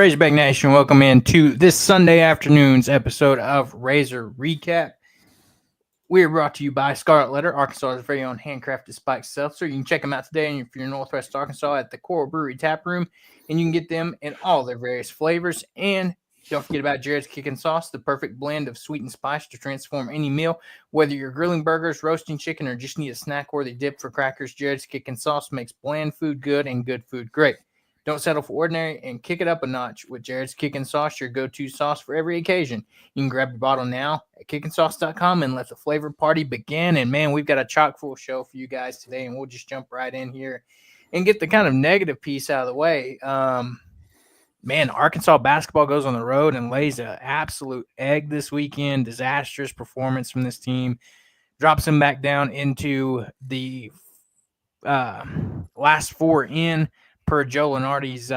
Razorback Nation, welcome in to this Sunday afternoon's episode of Razor Recap. We are brought to you by Scarlet Letter, Arkansas's very own handcrafted spiked seltzer. You can check them out today if you're in Northwest Arkansas at the Coral Brewery Tap Room, and you can get them in all their various flavors. And don't forget about Jared's Kickin' Sauce, the perfect blend of sweet and spice to transform any meal. Whether you're grilling burgers, roasting chicken, or just need a snack-worthy dip for crackers, Jared's Kickin' Sauce makes bland food good and good food great. Don't settle for ordinary and kick it up a notch with Jared's Kickin' Sauce, your go-to sauce for every occasion. You can grab your bottle now at kickinsauce.com and let the flavor party begin. And, man, we've got a chock-full show for you guys today, and we'll just jump right in here and get the kind of negative piece out of the way. Man, Arkansas basketball goes on the road and lays an absolute egg this weekend. Disastrous performance from this team. Drops them back down into the last four in per Joe Lenardi's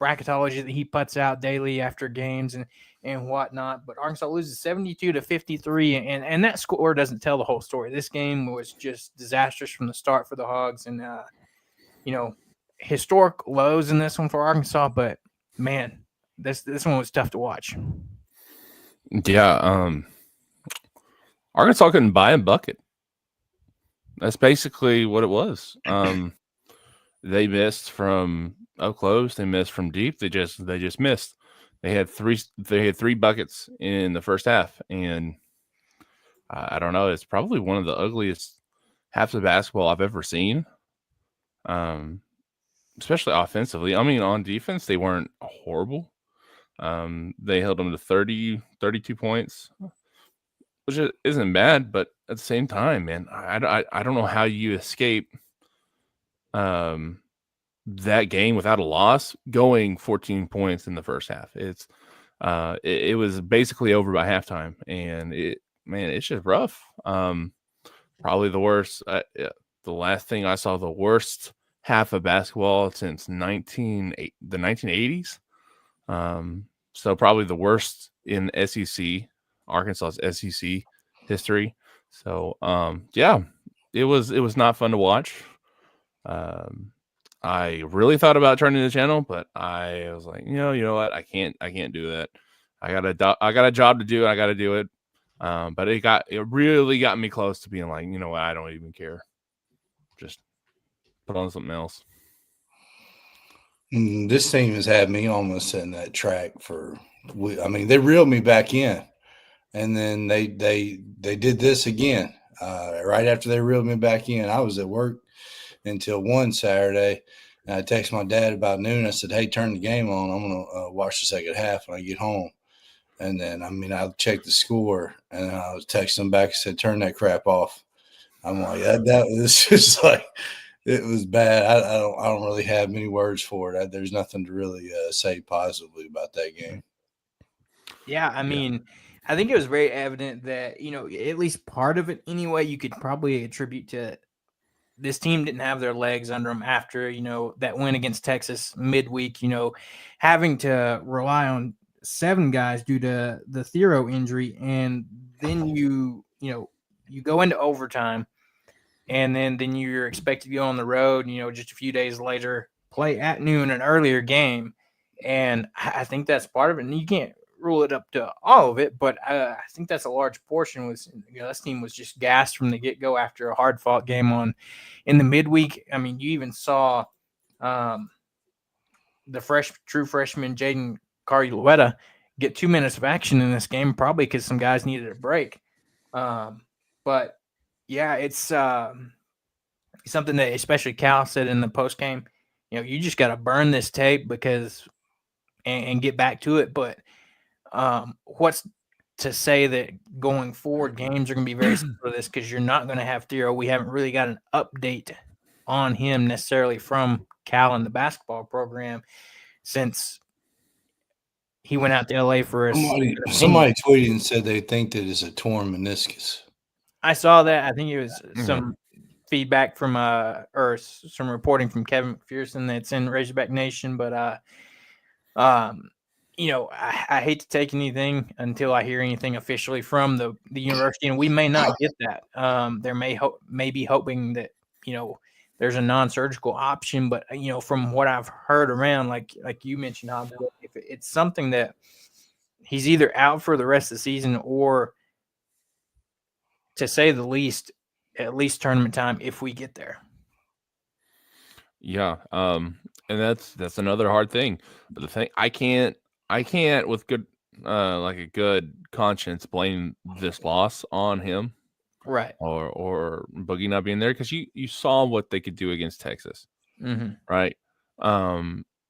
bracketology that he puts out daily after games and whatnot. But Arkansas loses 72-53, and that score doesn't tell the whole story. This game was just disastrous from the start for the Hogs, and historic lows in this one for Arkansas. But man, this one was tough to watch. Yeah, Arkansas couldn't buy a bucket. That's basically what it was. They missed from up close. They missed from deep. They just missed. They had three buckets in the first half, and I don't know. It's probably one of the ugliest halves of basketball I've ever seen. Especially offensively. I mean, on defense, they weren't horrible. They held them to 32 points, which isn't bad, but at the same time, man, I don't know how you escape that game without a loss, going 14 points in the first half. It was basically over by halftime, and it's just rough. Probably the worst. The last thing I saw, the worst half of basketball since the 1980s. So probably the worst in SEC, Arkansas's SEC history. So yeah, it was not fun to watch. I really thought about turning the channel, but I was like, you know what? I can't do that. I got a job to do. I got to do it. But it really got me close to being like, you know what? I don't even care. Just put on something else. This team has had me almost in that track they reeled me back in, and then they did this again right after they reeled me back in. I was at work until one Saturday, and I texted my dad about noon. I said, "Hey, turn the game on. I'm gonna watch the second half when I get home." And then I checked the score, and I was texting him back and said, "Turn that crap off." I'm like, that was just like. It was bad. I don't really have many words for it. There's nothing to really say positively about that game. Yeah, I mean, I think it was very evident that, at least part of it anyway, you could probably attribute to this team didn't have their legs under them after, that win against Texas midweek, having to rely on 7 guys due to the Thero injury. And then you go into overtime. And then you're expected to go on the road, just a few days later, play at noon an earlier game. And I think that's part of it. And you can't rule it up to all of it, but I think that's a large portion. This team was just gassed from the get-go after a hard-fought game in the midweek. I mean, you even saw the true freshman Jaden Carluetta get 2 minutes of action in this game, probably because some guys needed a break. But yeah, it's something that especially Cal said in the post game. You just got to burn this tape and get back to it. But what's to say that going forward games are going to be very similar to this, because you're not going to have Thero. We haven't really got an update on him necessarily from Cal and the basketball program since he went out to LA for somebody tweeted and said they think that it's a torn meniscus. I saw that. I think it was some feedback from or some reporting from Kevin McPherson that's in Razorback Nation. But I hate to take anything until I hear anything officially from the university, and we may not get that. There may be hoping that there's a non-surgical option, but from what I've heard around, like you mentioned, Hobbs, if it's something that he's either out for the rest of the season or, to say the least, at least tournament time if we get there. Yeah. And that's another hard thing. But the thing I can't with good like a good conscience blame this loss on him. Right. Or Boogie not being there, because you saw what they could do against Texas. Mm-hmm. Right.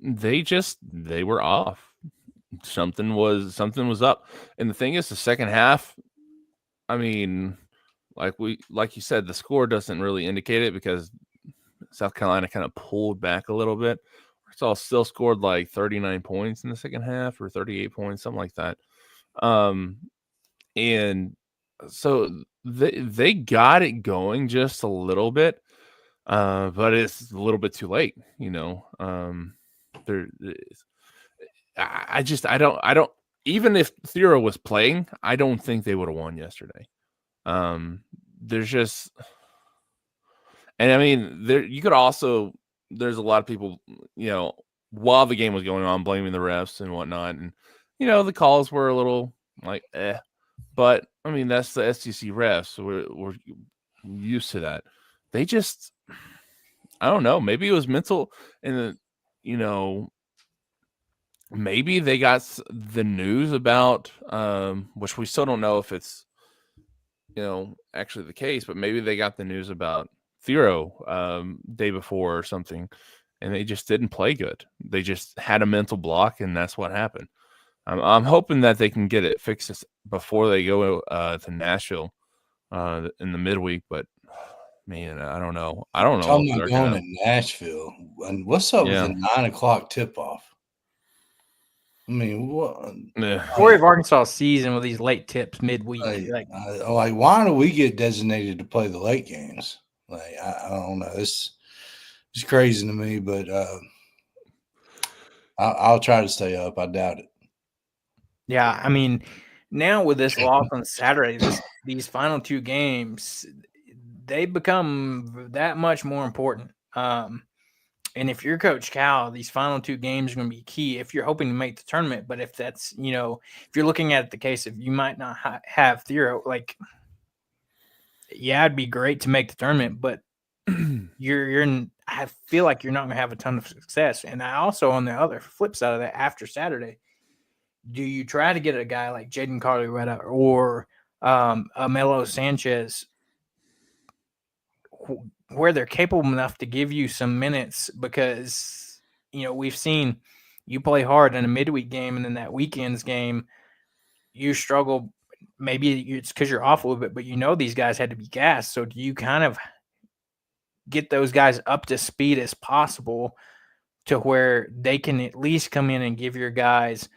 They were off. Something was up. And the thing is, the second half, I mean, like you said, the score doesn't really indicate it because South Carolina kind of pulled back a little bit. Arkansas still scored like 39 points in the second half, or 38 points, something like that. And so they got it going just a little bit, but it's a little bit too late, you know. I don't. Even if Thero was playing, I don't think they would have won yesterday. There's just, and I mean, you could also, there's a lot of people, you know, while the game was going on, blaming the refs and whatnot, and you know, the calls were a little like, but I mean, that's the SEC refs. So we're used to that. They just, I don't know. Maybe it was mental, and you know, maybe they got the news about, which we still don't know if it's, you know, actually the case, but maybe they got the news about Thero day before or something, and they just didn't play good. They just had a mental block, and that's what happened. I'm hoping that they can get it fixed before they go to Nashville in the midweek, but man, I don't know. Talking about going to Nashville, and what's up with the 9 o'clock tip-off? I mean, what? Story of Arkansas season with these late tips midweek. Like, why do we get designated to play the late games? Like, I don't know. It's crazy to me, but I'll try to stay up. I doubt it. Yeah, I mean, now with this loss on Saturday, these final two games, they become that much more important. And if you're Coach Cal, these final two games are going to be key if you're hoping to make the tournament. But if that's, you know, if you're looking at the case of you might not have Thero, like, yeah, it'd be great to make the tournament, but I feel like you're not going to have a ton of success. And I also, on the other flip side of that, after Saturday, do you try to get a guy like Jaden Carly-Retta or Melo Sanchez where they're capable enough to give you some minutes? Because, you know, we've seen you play hard in a midweek game, and then that weekend's game, you struggle. Maybe it's because you're off a little bit, but you know these guys had to be gassed. So do you kind of get those guys up to speed as possible to where they can at least come in and give your guys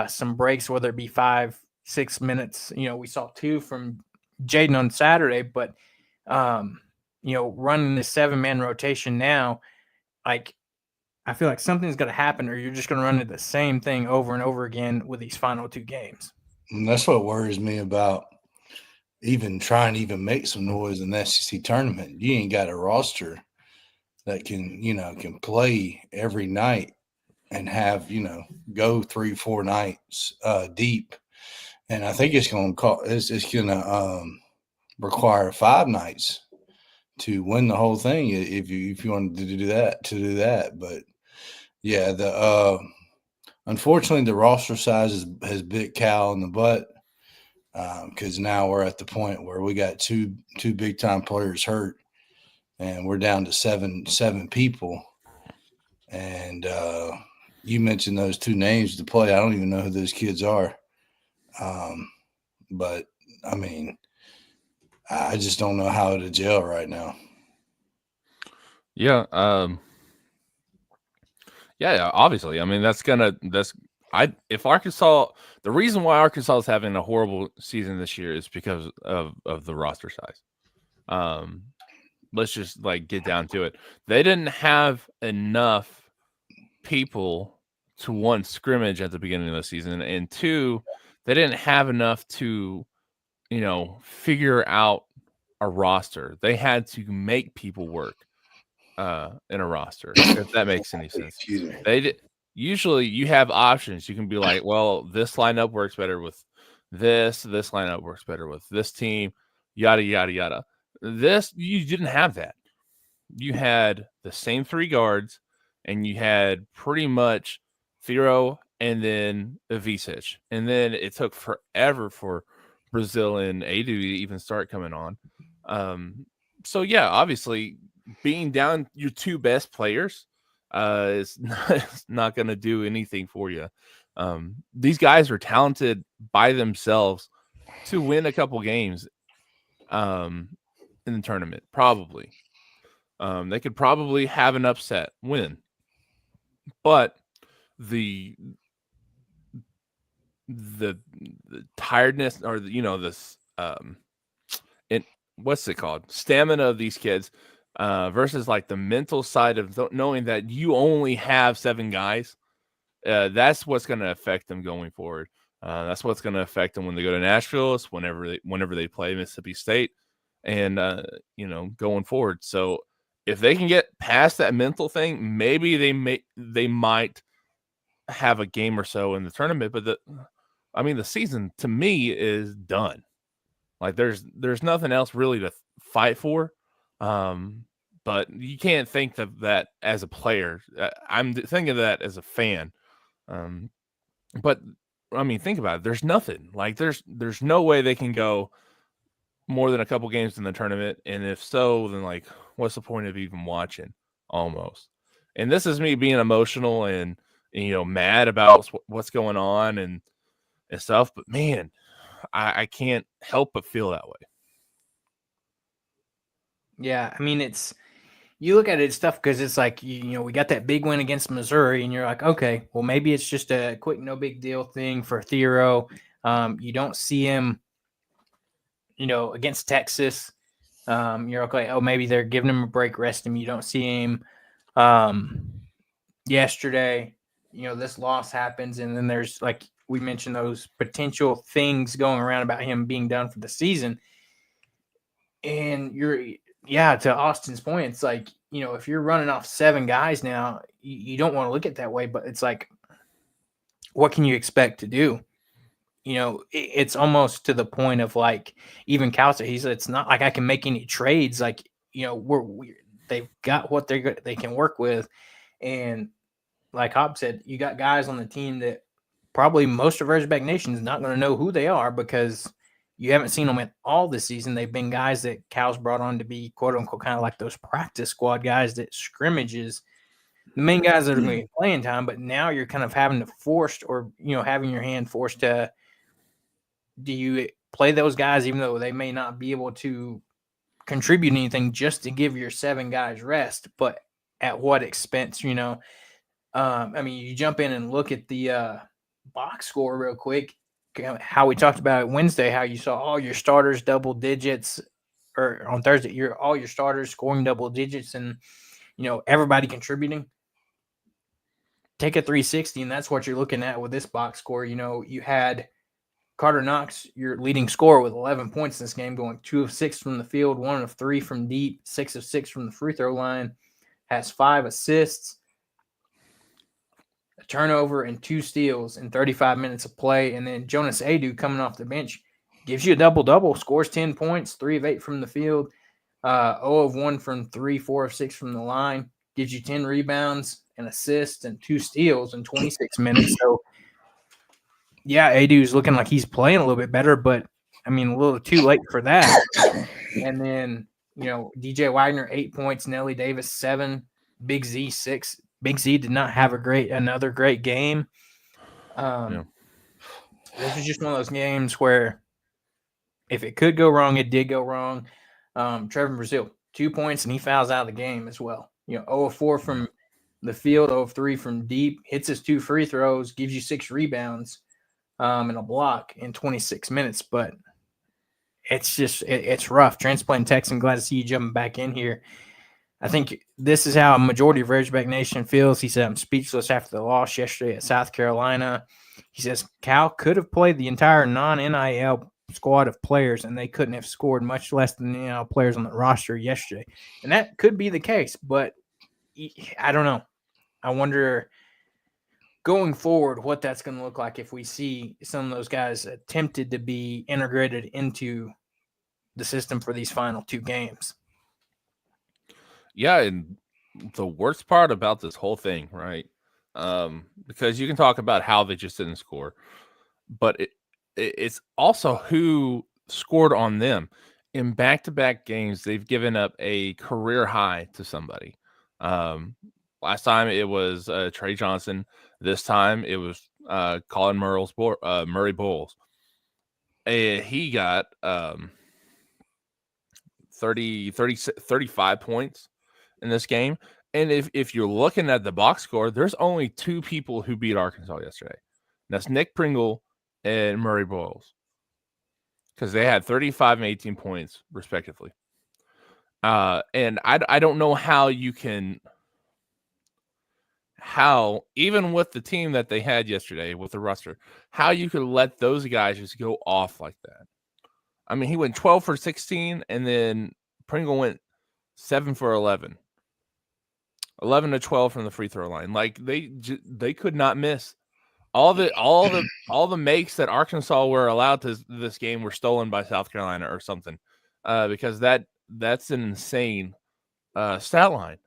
some breaks, whether it be 5-6 minutes? You know, we saw 2 from Jaden on Saturday, but you know, running the 7-man rotation now, like, I feel like something's going to happen, or you're just going to run into the same thing over and over again with these final 2 games. And that's what worries me about even trying to even make some noise in the SEC tournament. You ain't got a roster that can play every night and have, go 3-4 nights deep. And I think it's going to require 5 nights to win the whole thing if you wanted to do that. But yeah, unfortunately the roster size has bit Cal in the butt, because now we're at the point where we got two big time players hurt, and we're down to seven people. And you mentioned those 2 names to play. I don't even know who those kids are. But I mean, I just don't know how to gel right now. Yeah. Yeah, obviously. I mean, if Arkansas, the reason why Arkansas is having a horrible season this year is because of the roster size. Let's just get down to it. They didn't have enough people to, 1, scrimmage at the beginning of the season, and 2, they didn't have enough to, figure out a roster. They had to make people work in a roster, if that makes any sense. They did. usually you have options. You can be like, well, this lineup works better with this lineup works better with this team, yada, yada, yada. This, you didn't have that. You had the same 3 guards, and you had pretty much Thero and then Ivisic. And then it took forever for Brazil and Adu to even start coming on. So, yeah, obviously, being down your 2 best players is not going to do anything for you. These guys are talented by themselves to win a couple games in the tournament, probably. They could probably have an upset win, but the tiredness, or this what's it called, stamina of these kids versus like the mental side of knowing that you only have 7 guys. That's what's going to affect them going forward. That's what's going to affect them when they go to Nashville. It's whenever they play Mississippi State, and going forward. So if they can get past that mental thing, maybe they might have a game or so in the tournament. But the season to me is done. Like there's nothing else really to fight for. But you can't think of that as a player. I'm thinking of that as a fan. But I mean, think about it. There's nothing. Like there's no way they can go more than a couple games in the tournament, and if so, then like, what's the point of even watching? Almost. And this is me being emotional and mad about what's going on and stuff. But man, I can't help but feel that way. Yeah, I mean, you look at it, it's tough because it's like, we got that big win against Missouri, and you're like, okay, well, maybe it's just a quick, no big deal thing for Thero. You don't see him, against Texas. You're okay. Oh, maybe they're giving him a break, rest him. You don't see him yesterday. This loss happens, and then there's, like we mentioned, those potential things going around about him being done for the season. And to Austin's point, it's like, if you're running off 7 guys now, you don't want to look at it that way, but it's like, what can you expect to do? It's almost to the point of like, even Cal said, he said, it's not like I can make any trades. Like, they've got what they can work with. And like Hobbs said, you got guys on the team that probably most of Razorback Nation is not going to know who they are because you haven't seen them at all this season. They've been guys that Cal's brought on to be, quote unquote, kind of like those practice squad guys that scrimmages, the main guys that are going to be playing time. But now you're kind of having having your hand forced to, do you play those guys even though they may not be able to contribute anything just to give your 7 guys rest, but at what expense? I mean, you jump in and look at the box score real quick, how we talked about it Wednesday, how you saw all your starters double digits, or on Thursday, all your starters scoring double digits, and everybody contributing. Take a 360, and that's what you're looking at with this box score. You had Carter Knox, your leading scorer, with 11 points in this game, going 2 of 6 from the field, 1 of 3 from deep, 6 of 6 from the free throw line, has 5 assists, a turnover, and 2 steals in 35 minutes of play. And then Jonas Adu, coming off the bench, gives you a double-double, scores 10 points, 3 of 8 from the field, 0 of 1 from 3, 4 of 6 from the line, gives you 10 rebounds, an assist, and 2 steals in 26 minutes. So, yeah, Adu's looking like he's playing a little bit better, but, I mean, a little too late for that. And then, DJ Wagner, 8 points, Nelly Davis, 7, Big Z, 6. Big Z did not have another great game. This was just one of those games where if it could go wrong, it did go wrong. Trevor Brazil, 2 points, and he fouls out of the game as well. 0 of 4 from the field, 0 of 3 from deep, hits his 2 free throws, gives you 6 rebounds and a block in 26 minutes. But it's just it's rough. Transplant Texan, glad to see you jumping back in here. I think this is how a majority of Razorback Nation feels. He said, I'm speechless after the loss yesterday at South Carolina. He says, Cal could have played the entire non-NIL squad of players, and they couldn't have scored, much less than the NIL players on the roster yesterday. And that could be the case, but I don't know. I wonder going forward, what that's going to look like if we see some of those guys attempted to be integrated into the system for these final 2 games. Yeah, and the worst part about this whole thing, right? Because you can talk about how they just didn't score, but it's also who scored on them. In back-to-back games, they've given up a career high to somebody. Last time it was Trey Johnson. This time it was Colin Murray Bowles. He got 35 points in this game. And if you're looking at the box score, there's only 2 people who beat Arkansas yesterday. That's Nick Pringle and Murray Boyles, because they had 35 and 18 points respectively. And I don't know how even with the team that they had yesterday with the roster, how you could let those guys just go off like that. I mean, he went 12 for 16, and then Pringle went 7 for 11. 11 to 12 from the free throw line. Like they could not miss. All the makes that Arkansas were allowed to this game were stolen by South Carolina or something, because that's an insane stat line.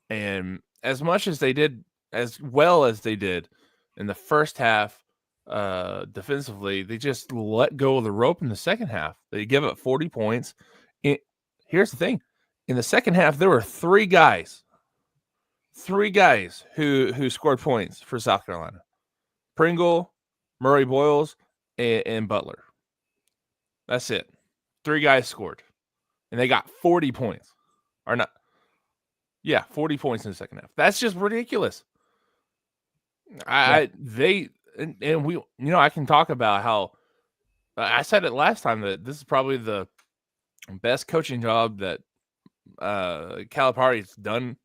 And as much as they did, as well as they did in the first half defensively, they just let go of the rope in the second half. They give up 40 points. Here's the thing: in the second half, there were three guys who scored points for South Carolina. Pringle, Murray Boyles, and Butler. That's it. 3 guys scored. And they got 40 points. Or not. Yeah, 40 points in the second half. That's just ridiculous. I can talk about how I said it last time that this is probably the best coaching job that Calipari's done,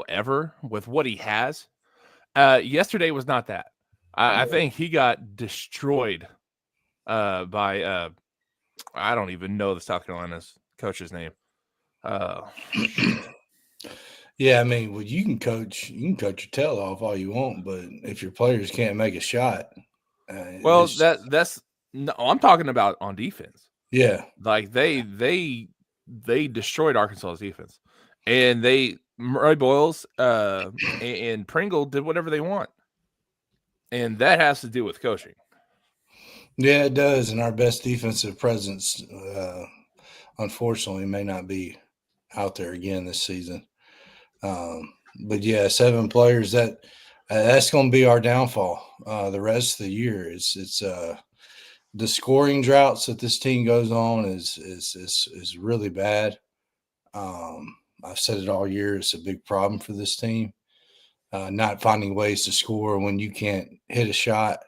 ever with what he has. Yesterday was not that. I think he got destroyed by I don't even know the South Carolina's coach's name. Yeah, I mean, well, you can coach your tail off all you want, but if your players can't make a shot, that's no. I'm talking about on defense. Yeah, like they destroyed Arkansas's defense, and Murray Boyles and Pringle did whatever they want. And that has to do with coaching. Yeah, it does. And our best defensive presence, unfortunately, may not be out there again this season. But yeah, 7 players, that's going to be our downfall the rest of the year. It's the scoring droughts that this team goes on is really bad. I've said it all year. It's a big problem for this team. Not finding ways to score when you can't hit a shot.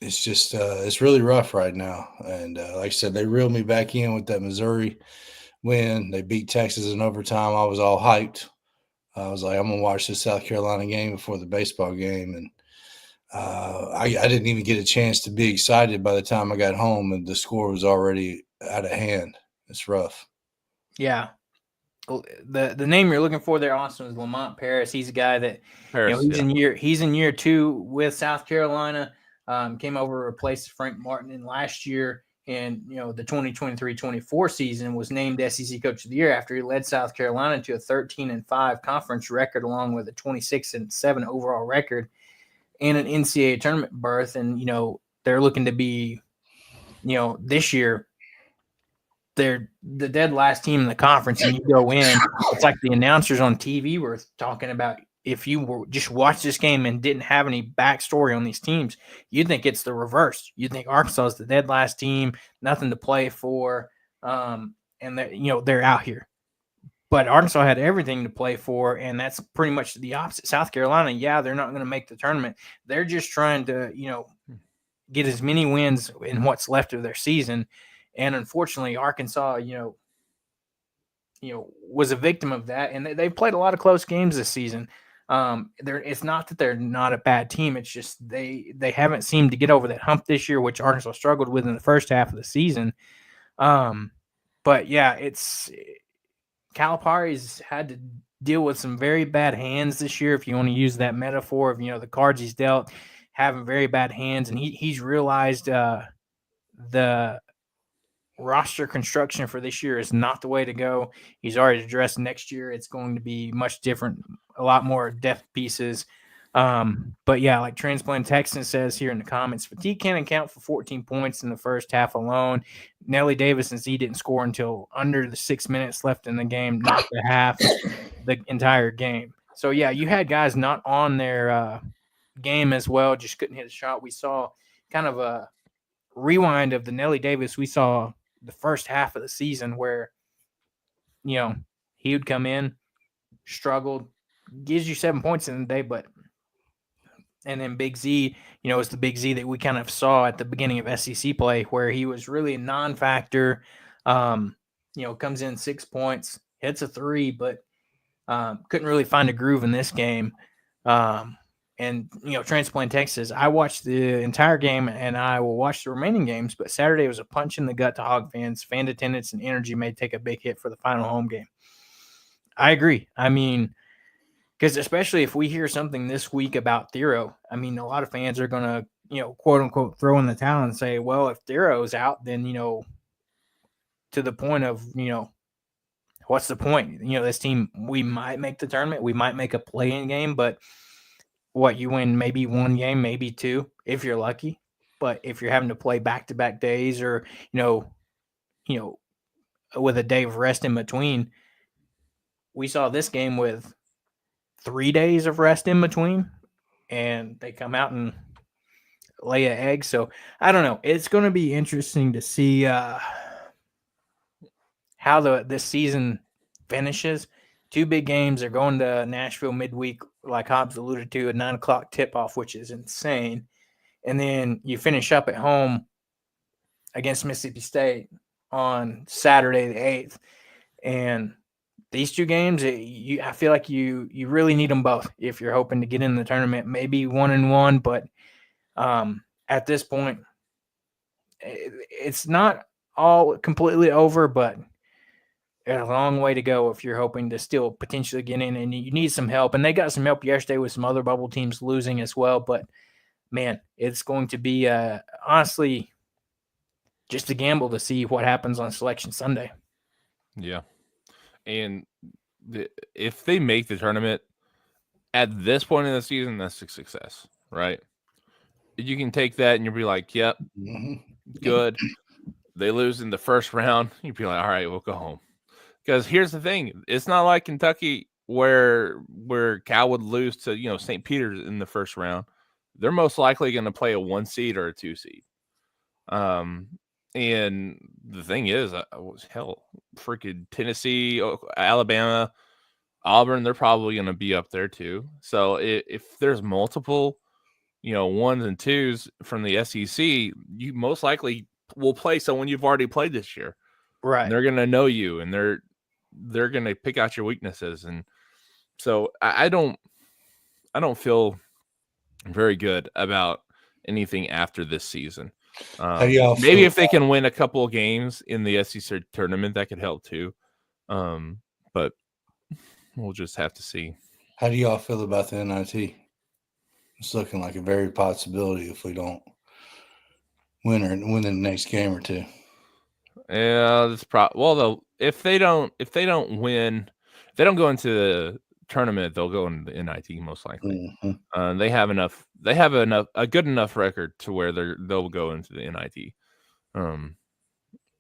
It's just it's really rough right now. And like I said, they reeled me back in with that Missouri win. They beat Texas in overtime. I was all hyped. I was like, I'm going to watch this South Carolina game before the baseball game. And I didn't even get a chance to be excited by the time I got home, and the score was already out of hand. It's rough. Yeah. The name you're looking for there, Austin, is Lamont Paris. He's a guy that he's in year 2 with South Carolina. Came over to replace Frank Martin in last year, and the 2023-24 season was named SEC Coach of the Year after he led South Carolina to a 13-5 conference record, along with a 26-7 overall record and an NCAA tournament berth. And they're looking to be, this year, they're the dead last team in the conference, and you go in. It's like the announcers on TV were talking about. If you were just watch this game and didn't have any backstory on these teams, you'd think it's the reverse. You'd think Arkansas is the dead last team, nothing to play for, and they're out here. But Arkansas had everything to play for, and that's pretty much the opposite. South Carolina, they're not going to make the tournament. They're just trying to, get as many wins in what's left of their season. And unfortunately, Arkansas, was a victim of that, and they played a lot of close games this season. It's not that they're not a bad team. It's just they haven't seemed to get over that hump this year, which Arkansas struggled with in the first half of the season. But yeah, it's Calipari's had to deal with some very bad hands this year, if you want to use that metaphor of, the cards he's dealt, having very bad hands. And he's realized the roster construction for this year is not the way to go. He's already addressed next year. It's going to be much different, a lot more depth pieces. But yeah, like Transplant Texan says here in the comments, fatigue can account for 14 points in the first half alone. Nelly Davis and Z didn't score until under the 6 minutes left in the game, not the half, the entire game. So yeah, you had guys not on their game as well, just couldn't hit a shot. We saw kind of a rewind of the Nelly Davis we saw the first half of the season where, he would come in, struggled, gives you 7 points in the day, and then Big Z, is the Big Z that we kind of saw at the beginning of SEC play where he was really a non-factor, comes in 6 points, hits a 3, but couldn't really find a groove in this game. And, Transplant Texas, I watched the entire game and I will watch the remaining games, but Saturday was a punch in the gut to Hog fans. Fan attendance and energy may take a big hit for the final home game. I agree. I mean, because especially if we hear something this week about Thero, I mean, a lot of fans are going to, quote unquote, throw in the towel and say, well, if Thero's out, then, to the point of, what's the point? This team, we might make the tournament. We might make a play-in game, but you win maybe one game, maybe two, if you're lucky. But if you're having to play back-to-back days or, with a day of rest in between, we saw this game with 3 days of rest in between, and they come out and lay an egg. So I don't know. It's going to be interesting to see how this season finishes. 2 big games. They're going to Nashville midweek, like Hobbs alluded to, a 9 o'clock tip-off, which is insane. And then you finish up at home against Mississippi State on Saturday the 8th. And these 2 games, I feel like you really need them both if you're hoping to get in the tournament. Maybe 1-1, but at this point, it's not all completely over, but a long way to go if you're hoping to still potentially get in, and you need some help. And they got some help yesterday with some other bubble teams losing as well. But, man, it's going to be honestly just a gamble to see what happens on Selection Sunday. Yeah. And if they make the tournament at this point in the season, that's a success, right? You can take that and you'll be like, yep, good. They lose in the first round. You'd be like, all right, we'll go home. Because here's the thing. It's not like Kentucky where Cal would lose to, St. Peter's in the first round. They're most likely going to play a 1 seed or a 2 seed. And the thing is, freaking Tennessee, Alabama, Auburn, they're probably going to be up there too. So if there's multiple, 1s and 2s from the SEC, you most likely will play someone you've already played this year. Right. And they're going to know you, and they're going to pick out your weaknesses. And so I don't feel very good about anything after this season. Maybe if they can win a couple of games in the SEC tournament, that could help too. But we'll just have to see. How do y'all feel about the NIT? It's looking like a very possibility if we don't win the next game or two. Yeah, that's well, if they don't win, if they don't go into the tournament, they'll go into the NIT most likely. Mm-hmm. They have a good enough record to where they'll go into the NIT.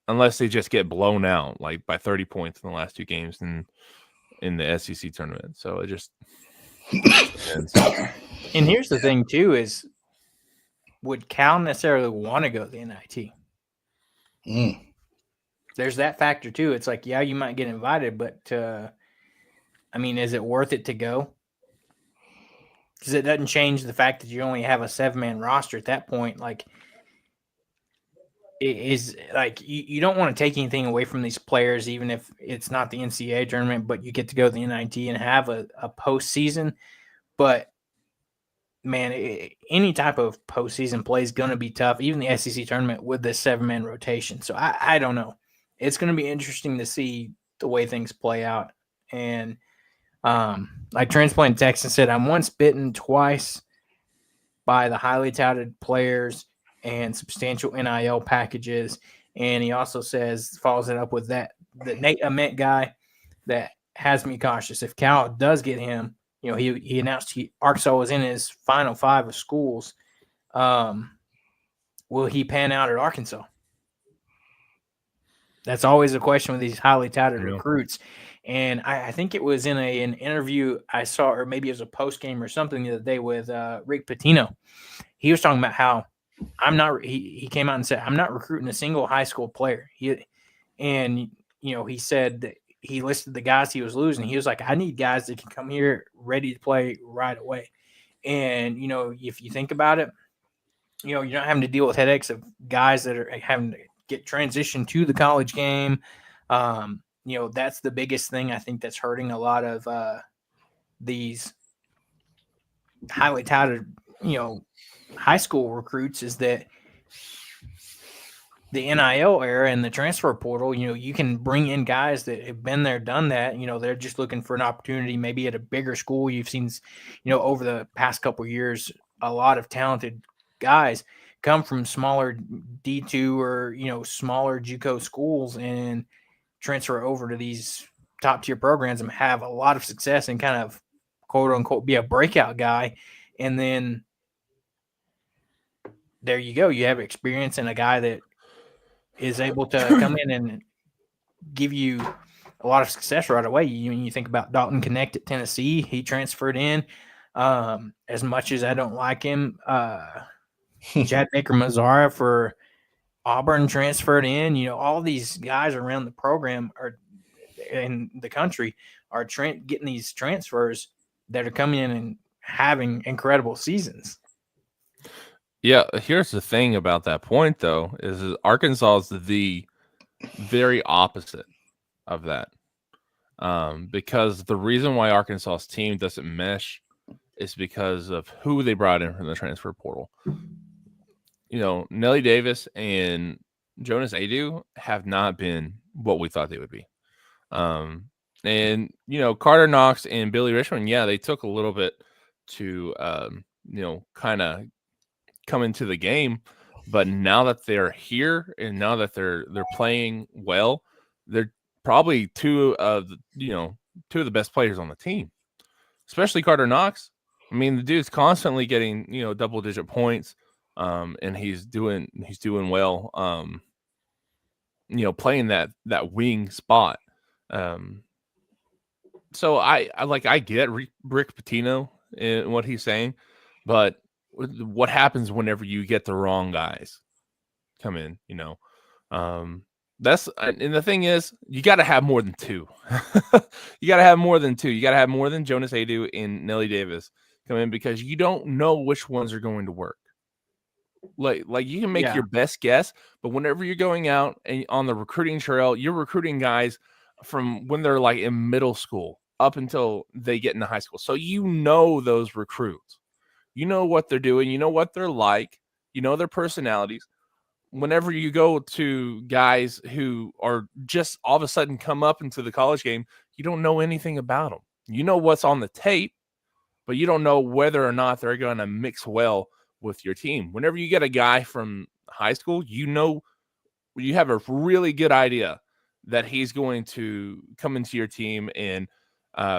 Unless they just get blown out like by 30 points in the last 2 games in the SEC tournament. So it just And here's the thing too is, would Cal necessarily want to go to the NIT? There's that factor too. It's like, yeah, you might get invited, but is it worth it to go? Because it doesn't change the fact that you only have a 7-man roster at that point. Like, it is like you don't want to take anything away from these players, even if it's not the NCAA tournament, but you get to go to the NIT and have a postseason. But man, any type of postseason play is going to be tough, even the SEC tournament with this 7-man rotation. So I don't know. It's going to be interesting to see the way things play out. And Like Transplant Texan said, I'm once bitten twice by the highly touted players and substantial NIL packages. And he also follows it up with that the Nate Ament guy that has me cautious. If Cal does get him, he announced Arkansas was in his final 5 of schools. Will he pan out at Arkansas? That's always a question with these highly touted recruits. And I think it was in an interview I saw, or maybe it was a post game or something the other day with Rick Pitino. He was talking about how he came out and said, I'm not recruiting a single high school player. He said that he listed the guys he was losing. He was like, I need guys that can come here ready to play right away. And, if you think about it, you're not having to deal with headaches of guys that are having to get transitioned to the college game. That's the biggest thing I think that's hurting a lot of these highly touted, high school recruits is that the NIL era and the transfer portal, you can bring in guys that have been there, done that. They're just looking for an opportunity, maybe at a bigger school. You've seen, over the past couple of years, a lot of talented guys come from smaller D2 or, smaller JUCO schools and transfer over to these top tier programs and have a lot of success and kind of quote unquote be a breakout guy. And then there you go. You have experience in a guy that is able to come in and give you a lot of success right away. You think about Dalton Connect at Tennessee. He transferred in. As much as I don't like him, Chad Baker Mazzara for Auburn transferred in. All these guys around the program are in the country are getting these transfers that are coming in and having incredible seasons. Yeah, here's the thing about that point, though, is Arkansas is the very opposite of that. Because the reason why Arkansas's team doesn't mesh is because of who they brought in from the transfer portal. Nelly Davis and Jonas Adu have not been what we thought they would be. And Carter Knox and Billy Richmond, yeah, they took a little bit to, kind of come into the game, but now that they're here and now that they're playing well, they're probably two of the best players on the team, especially Carter Knox. I mean, the dude's constantly getting double-digit points, and he's doing well. Playing that wing spot. So I get Rick Pitino and what he's saying, but what happens whenever you get the wrong guys come in? That's and the thing is, you got to have more than 2. You got to have more than 2. You got to have more than Jonas Adu and Nelly Davis come in because you don't know which ones are going to work. Like you can make your best guess, but whenever you're going out and on the recruiting trail, you're recruiting guys from when they're like in middle school up until they get into high school. So those recruits. You know what they're doing. You know what they're like. You know their personalities. Whenever you go to guys who are just all of a sudden come up into the college game, you don't know anything about them. You know what's on the tape, but you don't know whether or not they're going to mix well with your team. Whenever you get a guy from high school, you have a really good idea that he's going to come into your team and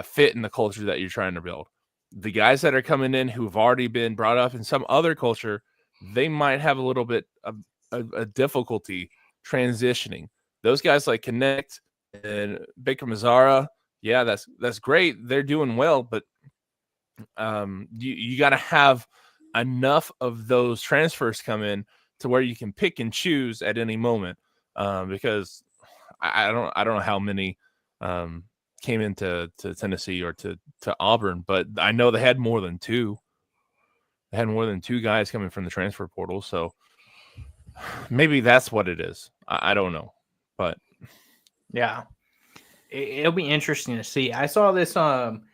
fit in the culture that you're trying to build. The guys that are coming in who've already been brought up in some other culture, they might have a little bit of a difficulty transitioning. Those guys like Connect and Baker Mazzara, yeah, that's great. They're doing well, but you got to have enough of those transfers come in to where you can pick and choose at any moment. Because I don't know how many came into Tennessee or to Auburn, but I know they had more than 2. They had more than 2 guys coming from the transfer portal, so maybe that's what it is. I don't know, but yeah, it'll be interesting to see. I saw this on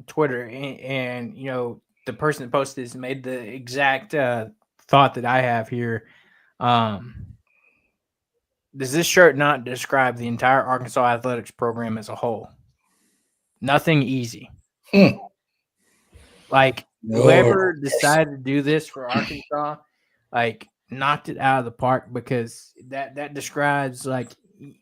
Twitter, and the person that posted this made the exact thought that I have here. Does this shirt not describe the entire Arkansas athletics program as a whole? Nothing easy. Like No. whoever decided to do this for Arkansas, like knocked it out of the park because that describes like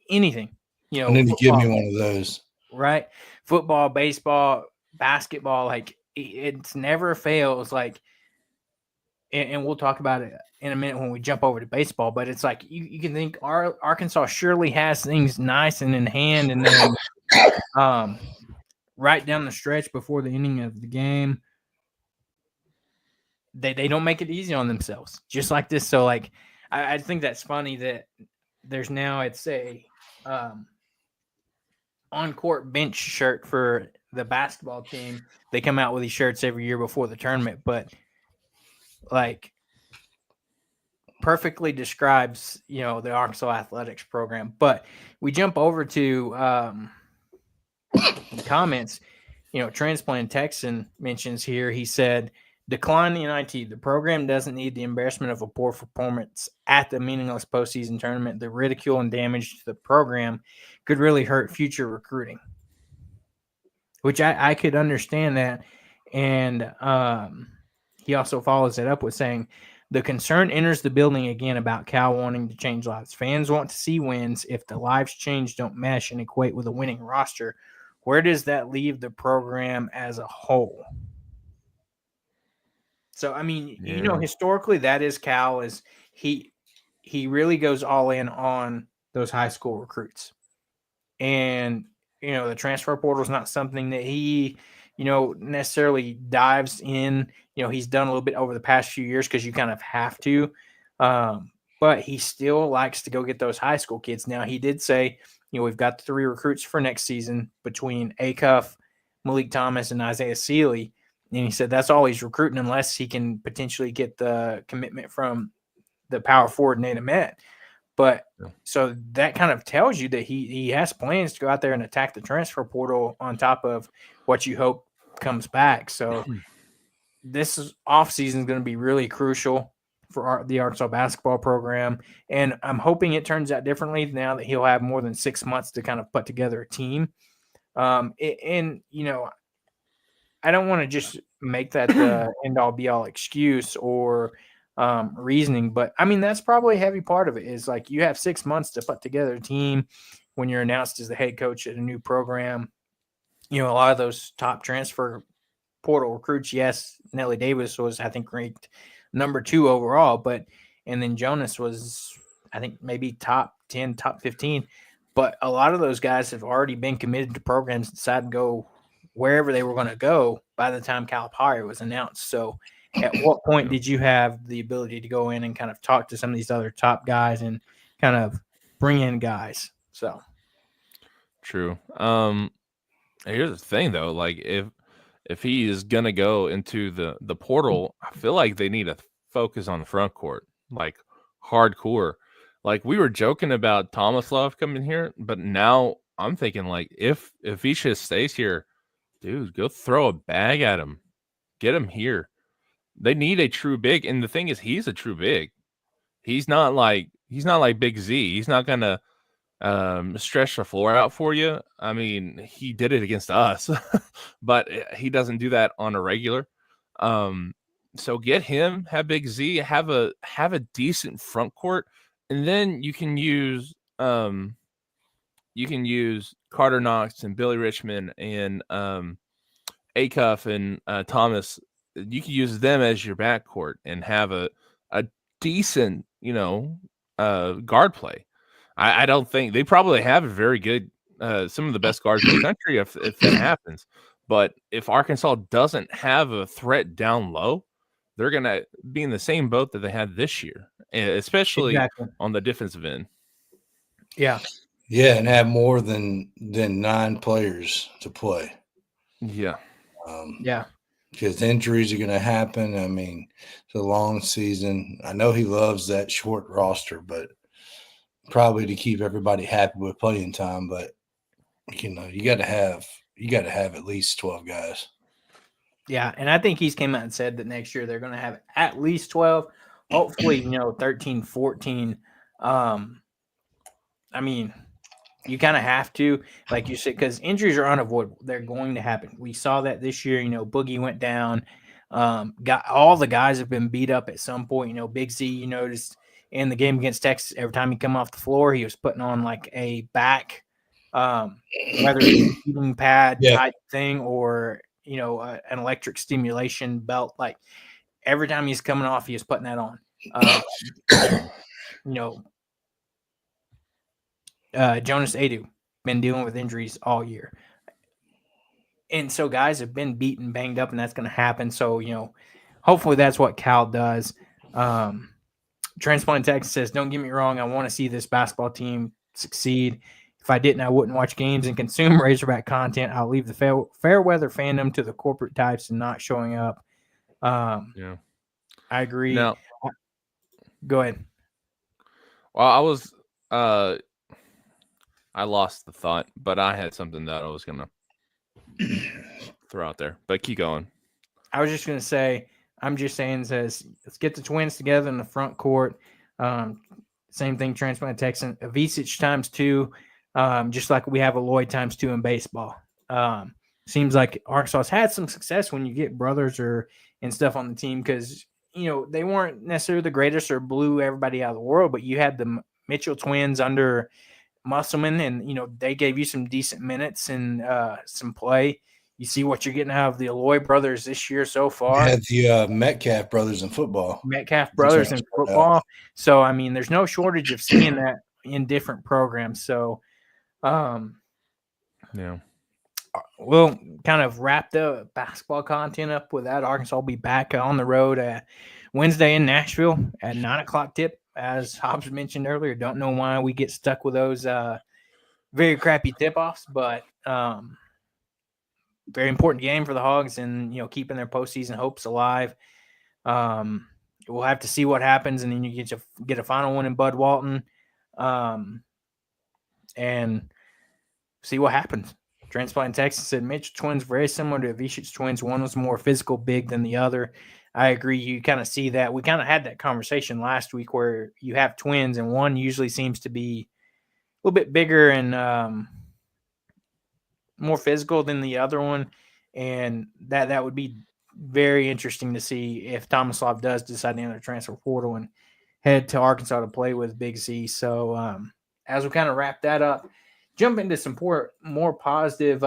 anything. You I know, need to give me football, one of those. right? Football, baseball, basketball, like it's never fails. Like, and we'll talk about it in a minute when we jump over to baseball. But it's like you can think Arkansas surely has things nice and in hand, and then right down the stretch before the ending of the game, they don't make it easy on themselves, just like this. So like I think that's funny that there's now it's a on court bench shirt for the basketball team. They come out with these shirts every year before the tournament, but like perfectly describes, you know, the Arkansas athletics program. But we jump over to comments. You know, Transplant Texan mentions here, he said, decline the NIT. The program doesn't need the embarrassment of a poor performance at the meaningless postseason tournament. The ridicule and damage to the program could really hurt future recruiting, which I could understand that. And he also follows it up with saying, the concern enters the building again about Cal wanting to change lives. Fans want to see wins. If the lives change don't mesh and equate with a winning roster, where does that leave the program as a whole? So, I mean, you know, historically, that is Cal is he really goes all in on those high school recruits. And, you know, the transfer portal is not something that he, you know, necessarily dives in. You know, he's done a little bit over the past few years because you kind of have to. But he still likes to go get those high school kids. Now, he did say, you know, we've got 3 recruits for next season between Acuff, Malik Thomas, and Isaiah Sealy. And he said that's all he's recruiting unless he can potentially get the commitment from the power forward, Nate Met. But so that kind of tells you that he has plans to go out there and attack the transfer portal on top of what you hope comes back. So this offseason is going to be really crucial for the Arkansas basketball program. And I'm hoping it turns out differently now that he'll have more than 6 months to kind of put together a team. And, you know, I don't want to just make that the end-all be-all excuse or reasoning, but I mean that's probably a heavy part of it. Is like you have 6 months to put together a team when you're announced as the head coach at a new program. You know, a lot of those top transfer portal recruits. Yes, Nelly Davis was I think ranked number 2 overall, and then Jonas was I think maybe top 10, top 15. But a lot of those guys have already been committed to programs and decided to go wherever they were going to go by the time Calipari was announced. So at what point did you have the ability to go in and kind of talk to some of these other top guys and kind of bring in guys? So true. Here's the thing though, like if he is gonna go into the portal, I feel like they need to focus on the front court, like hardcore. Like we were joking about Thomas Love coming here, but now I'm thinking like if he just stays here, dude, go throw a bag at him. Get him here. They need a true big. And the thing is, he's a true big. He's not like Big Z. He's not gonna stretch the floor out for you. I mean, he did it against us, but he doesn't do that on a regular. So get him, have Big Z, have a decent front court, and then you can use Carter Knox and Billy Richmond and Acuff and Thomas. You can use them as your backcourt and have a decent, guard play. I don't think they probably have a very good, some of the best guards in the country if that happens. But if Arkansas doesn't have a threat down low, they're going to be in the same boat that they had this year, especially on the defensive end. Yeah. Yeah, and have more than 9 players to play. Yeah. Because injuries are going to happen. I mean, it's a long season. I know he loves that short roster, but probably to keep everybody happy with playing time. But you got to have at least 12 guys. Yeah, and I think he's came out and said that next year they're going to have at least 12, hopefully 13, 14. I mean, You kind of have to, like you said, because injuries are unavoidable. They're going to happen. We saw that this year. Boogie went down. Got all the guys have been beat up at some point. Big Z, you noticed in the game against Texas, every time he come off the floor, he was putting on like a back, whether it's a heating pad type thing or an electric stimulation belt. Like every time he's coming off, he was putting that on. Jonas Adu been dealing with injuries all year. And so guys have been beaten, banged up, and that's going to happen. So, hopefully that's what Cal does. Transplant Texas says, don't get me wrong, I want to see this basketball team succeed. If I didn't, I wouldn't watch games and consume Razorback content. I'll leave the fair weather fandom to the corporate types and not showing up. I agree. Now, go ahead. Well, I lost the thought, but I had something that I was going to throw out there. But keep going. I was just going to say, I'm just saying, says, let's get the twins together in the front court. Same thing, transplant Texan. Avicic times 2, just like we have a Lloyd times 2 in baseball. Seems like Arkansas has had some success when you get brothers and stuff on the team because, they weren't necessarily the greatest or blew everybody out of the world, but you had the Mitchell twins under Musselman, and, they gave you some decent minutes and some play. You see what you're getting out of the Alloy brothers this year so far. You had the Metcalf brothers in football. So, there's no shortage of seeing that in different programs. So, we'll kind of wrap the basketball content up with that. Arkansas will be back on the road Wednesday in Nashville at 9:00 tip. As Hobbs mentioned earlier, don't know why we get stuck with those very crappy tip-offs, but very important game for the Hogs and, keeping their postseason hopes alive. We'll have to see what happens, and then you get a final one in Bud Walton and see what happens. Transplant Texas said Mitchell twins very similar to Avicic's twins. One was more physical, big than the other. I agree. You kind of see that. We kind of had that conversation last week where you have twins and one usually seems to be a little bit bigger and more physical than the other one. And that would be very interesting to see if Tomislav does decide to enter the transfer portal and head to Arkansas to play with Big Z. So as we kind of wrap that up, jump into some more positive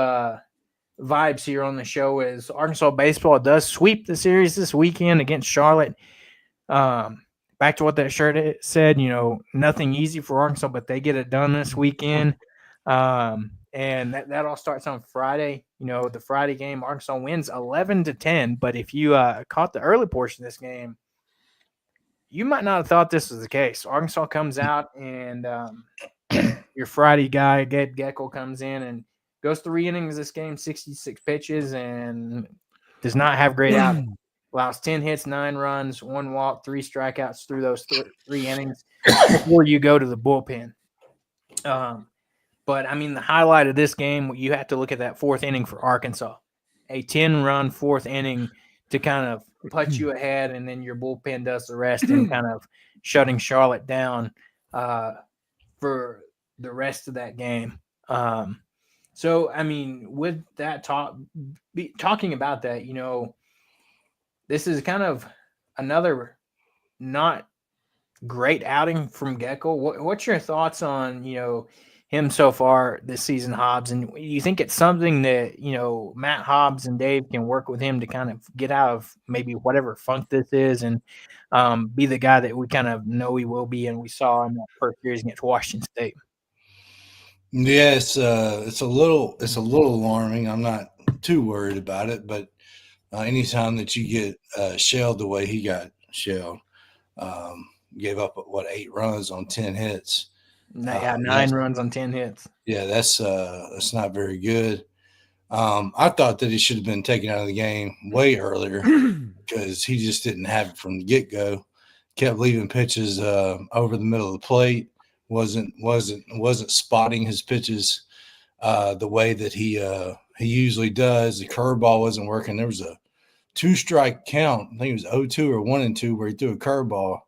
vibes here on the show as Arkansas baseball does sweep the series this weekend against Charlotte. Back to what that shirt said, nothing easy for Arkansas, but they get it done this weekend. And that all starts on Friday. The Friday game, Arkansas wins 11-10. But if you caught the early portion of this game, you might not have thought this was the case. Arkansas comes out and your Friday guy, Gabe Geckel, comes in and goes 3 innings this game, 66 pitches, and does not have great outing. Allows 10 hits, 9 runs, 1 walk, 3 strikeouts through those 3 innings before you go to the bullpen. But, the highlight of this game, you have to look at that 4th inning for Arkansas. A 10-run 4th inning to kind of put you ahead, and then your bullpen does the rest and kind of shutting Charlotte down for the rest of that game. So, with that talking about that, this is kind of another not great outing from Geckel. What's your thoughts on, him so far this season, Hobbs? And you think it's something that, Matt Hobbs and Dave can work with him to kind of get out of maybe whatever funk this is and be the guy that we kind of know he will be and we saw in that first series against Washington State? Yeah, it's a little alarming. I'm not too worried about it, but anytime that you get shelled the way he got shelled, gave up 8 runs on 10 hits. 9 runs on 10 hits. Yeah, that's not very good. I thought that he should have been taken out of the game way earlier because he just didn't have it from the get-go. Kept leaving pitches over the middle of the plate. Wasn't spotting his pitches the way that he usually does. The curveball wasn't working. There was a 2-strike count. I think it was 0-2 or 1-2 where he threw a curveball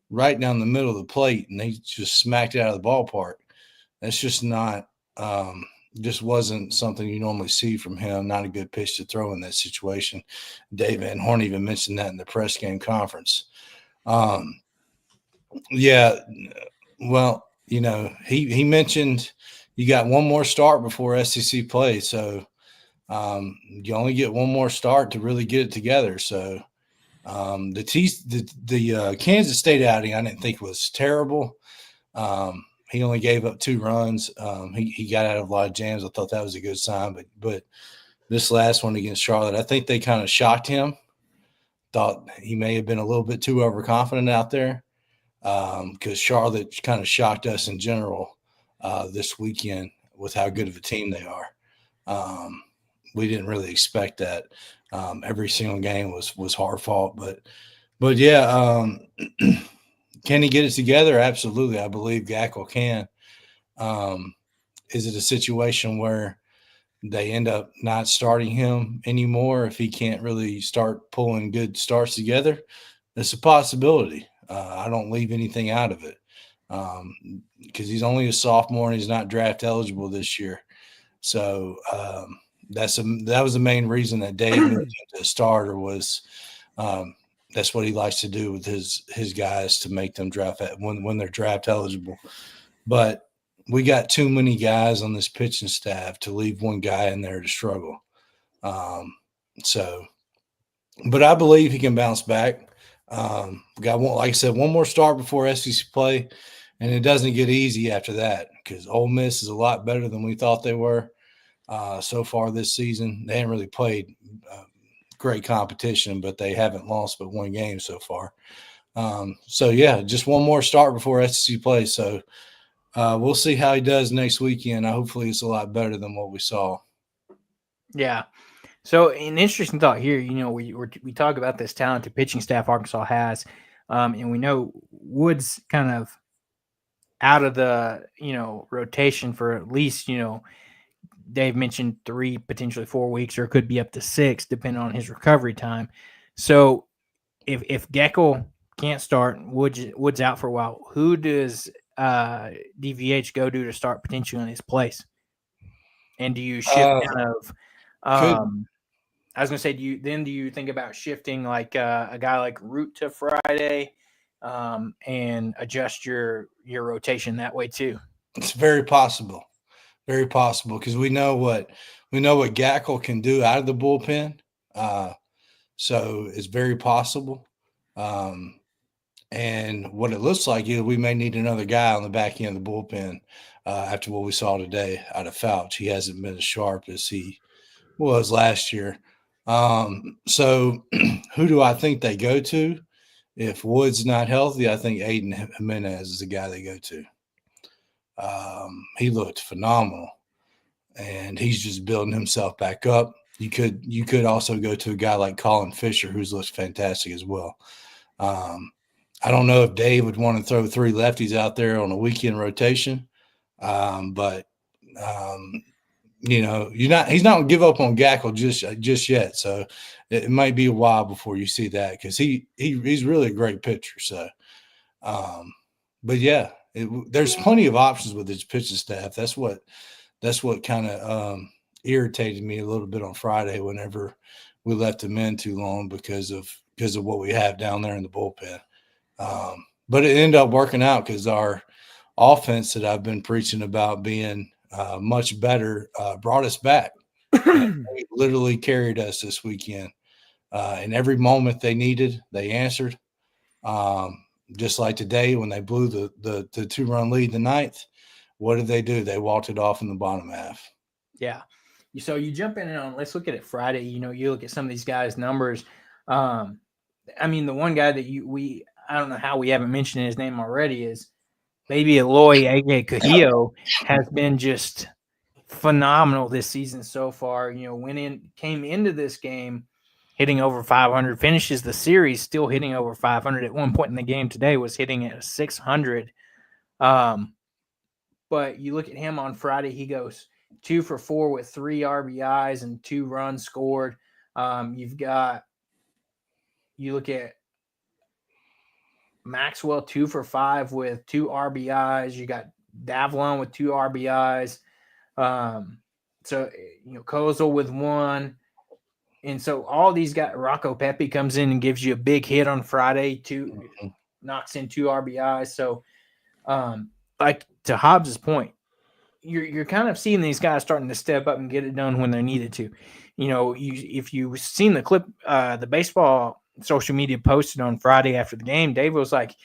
right down the middle of the plate, and they just smacked it out of the ballpark. That's just not Just wasn't something you normally see from him. Not a good pitch to throw in that situation. Dave Van Horn even mentioned that in the press game conference. Yeah, well, he mentioned you got one more start before SEC play, so you only get one more start to really get it together. So the Kansas State outing I didn't think was terrible. He only gave up 2 runs. He got out of a lot of jams. I thought that was a good sign. But this last one against Charlotte, I think they kind of shocked him. Thought he may have been a little bit too overconfident out there because Charlotte kind of shocked us in general this weekend with how good of a team they are. We didn't really expect that. Every single game was hard fought, but yeah. Can he get it together? Absolutely. I believe Gackle can. Is it a situation where they end up not starting him anymore if he can't really start pulling good starts together? It's a possibility. I don't leave anything out of it because he's only a sophomore and he's not draft eligible this year. So that was the main reason that Dave moved into a starter was that's what he likes to do with his guys to make them draft when they're draft eligible. But we got too many guys on this pitching staff to leave one guy in there to struggle. But I believe he can bounce back. Got one, like I said, one more start before SEC play, and it doesn't get easy after that because Ole Miss is a lot better than we thought they were so far this season. They haven't really played great competition, but they haven't lost but one game so far. So yeah, just one more start before SEC play. So we'll see how he does next weekend. Hopefully it's a lot better than what we saw. Yeah. So an interesting thought here, we talk about this talented pitching staff Arkansas has, and we know Woods kind of out of the, rotation for at least, Dave mentioned 3, potentially 4 weeks, or it could be up to 6, depending on his recovery time. So if Geckel can't start, Woods out for a while, who does DVH go to start potentially in his place? And do you shift kind of I was going to say, do you think about shifting like a guy like Root to Friday and adjust your rotation that way too? It's very possible. Very possible because we know what Gackle can do out of the bullpen. So it's very possible. And what it looks like is we may need another guy on the back end of the bullpen after what we saw today out of Fouch. He hasn't been as sharp as he was last year. So who do I think they go to? If Wood's not healthy, I think Aiden Jimenez is the guy they go to. He looked phenomenal, and he's just building himself back up. You could also go to a guy like Colin Fisher, who's looked fantastic as well. I don't know if Dave would want to throw 3 lefties out there on a weekend rotation, but he's not going to give up on Gackle just yet. So it might be a while before you see that because he's really a great pitcher. So, but yeah, there's plenty of options with his pitching staff. That's what kind of irritated me a little bit on Friday whenever we left him in too long because of what we have down there in the bullpen. But it ended up working out because our offense that I've been preaching about being much better brought us back. They literally carried us this weekend. In every moment they needed, they answered. Just like today when they blew the 2-run lead in the 9th, what did they do? They walked it off in the bottom half. Yeah. So you jump in on, let's look at it Friday. You look at some of these guys' numbers. The one guy that I don't know how we haven't mentioned his name already is Baby Eloy, aka Cahillo, has been just phenomenal this season so far. Came into this game hitting over 500, finishes the series still hitting over 500. At one point in the game today was hitting at 600. But you look at him on Friday, he goes 2 for 4 with 3 RBIs and 2 runs scored. You look at Maxwell 2 for 5 with 2 RBIs. You got Davlon with 2 RBIs. So Kozel with 1. And so all these guys, Rocco Pepe comes in and gives you a big hit on Friday, knocks in 2 RBIs. So, like to Hobbs's point, you're kind of seeing these guys starting to step up and get it done when they're needed to. If you've seen the clip, the baseball social media posted on Friday after the game, Dave was like,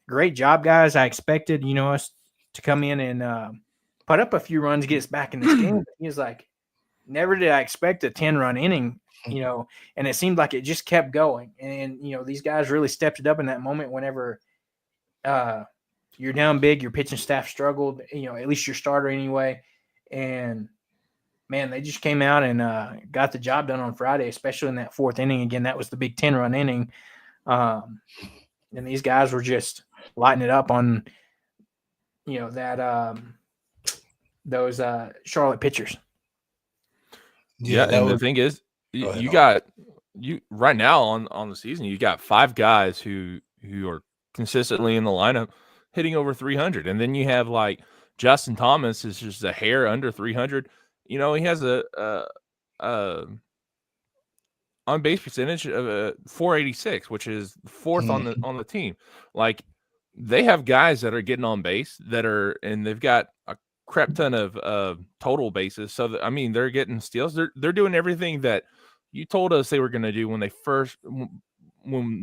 great job, guys. I expected, us to come in and put up a few runs, get us back in this game. But he was like, never did I expect a 10-run inning, and it seemed like it just kept going. And, these guys really stepped it up in that moment whenever you're down big, your pitching staff struggled, at least your starter anyway. And, man, they just came out and got the job done on Friday, especially in that 4th inning. Again, that was the big 10-run inning. And these guys were just lighting it up on, those Charlotte pitchers. Yeah, and the thing is, you right now on the season, you got 5 guys who are consistently in the lineup hitting over 300, and then you have like Justin Thomas is just a hair under 300. He has a on base percentage of 486, which is 4th on the team. Like they have guys that are getting on base and they've got a crap ton of total bases. So they're getting steals. They're doing everything that you told us they were going to do when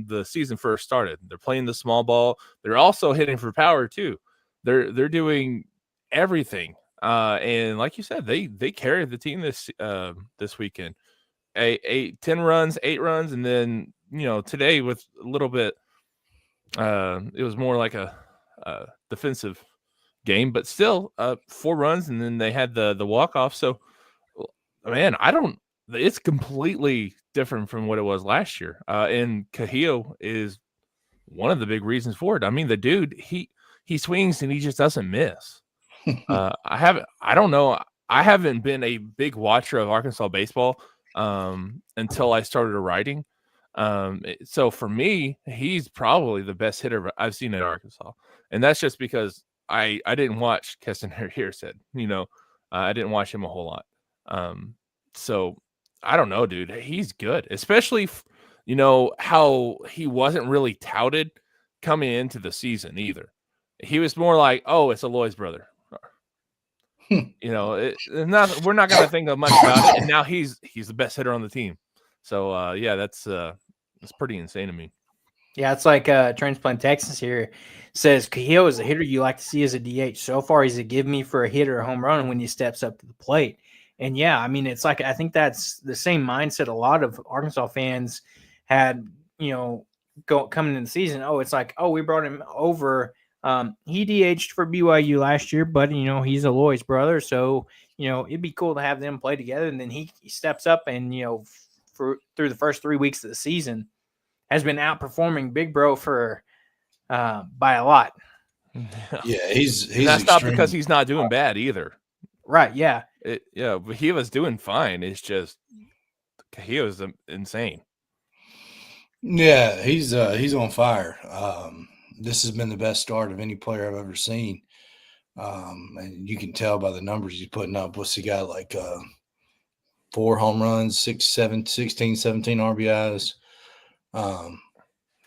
the season first started. They're playing the small ball. They're also hitting for power too. They're doing everything. And like you said, they carried the team this weekend. 10 runs, 8 runs, and then today with a little bit. It was more like a defensive game, but still 4 runs, and then they had the walk-off. So, man, it's completely different from what it was last year. And Cahillo is one of the big reasons for it. I mean, the dude, he swings and he just doesn't miss. I don't know. I haven't been a big watcher of Arkansas baseball until I started writing. So for me, he's probably the best hitter I've seen at Arkansas. And that's just because I didn't watch Keston Heerset. I didn't watch him a whole lot. So I don't know, dude. He's good, especially how he wasn't really touted coming into the season either. He was more like, oh, it's Aloy's brother. We're not going to think of much about it. And now he's the best hitter on the team. So yeah, that's pretty insane to me. Yeah, it's like Transplant Texas here says Cahillo is a hitter you like to see as a DH. So far, he's a give me for a hit or a home run when he steps up to the plate. And yeah, I mean, it's like I think that's the same mindset a lot of Arkansas fans had, coming in the season. Oh, it's like, we brought him over. He DH'd for BYU last year, but he's Aloy's brother, so it'd be cool to have them play together. And then he steps up and through the first 3 weeks of the season has been outperforming Big Bro for by a lot. Yeah, he's that's not because he's not doing bad either. Right? Yeah. But he was doing fine. It's just he was insane. Yeah, he's on fire. This has been the best start of any player I've ever seen. And you can tell by the numbers he's putting up. What's he got, like 4 home runs, 16, 17 RBIs,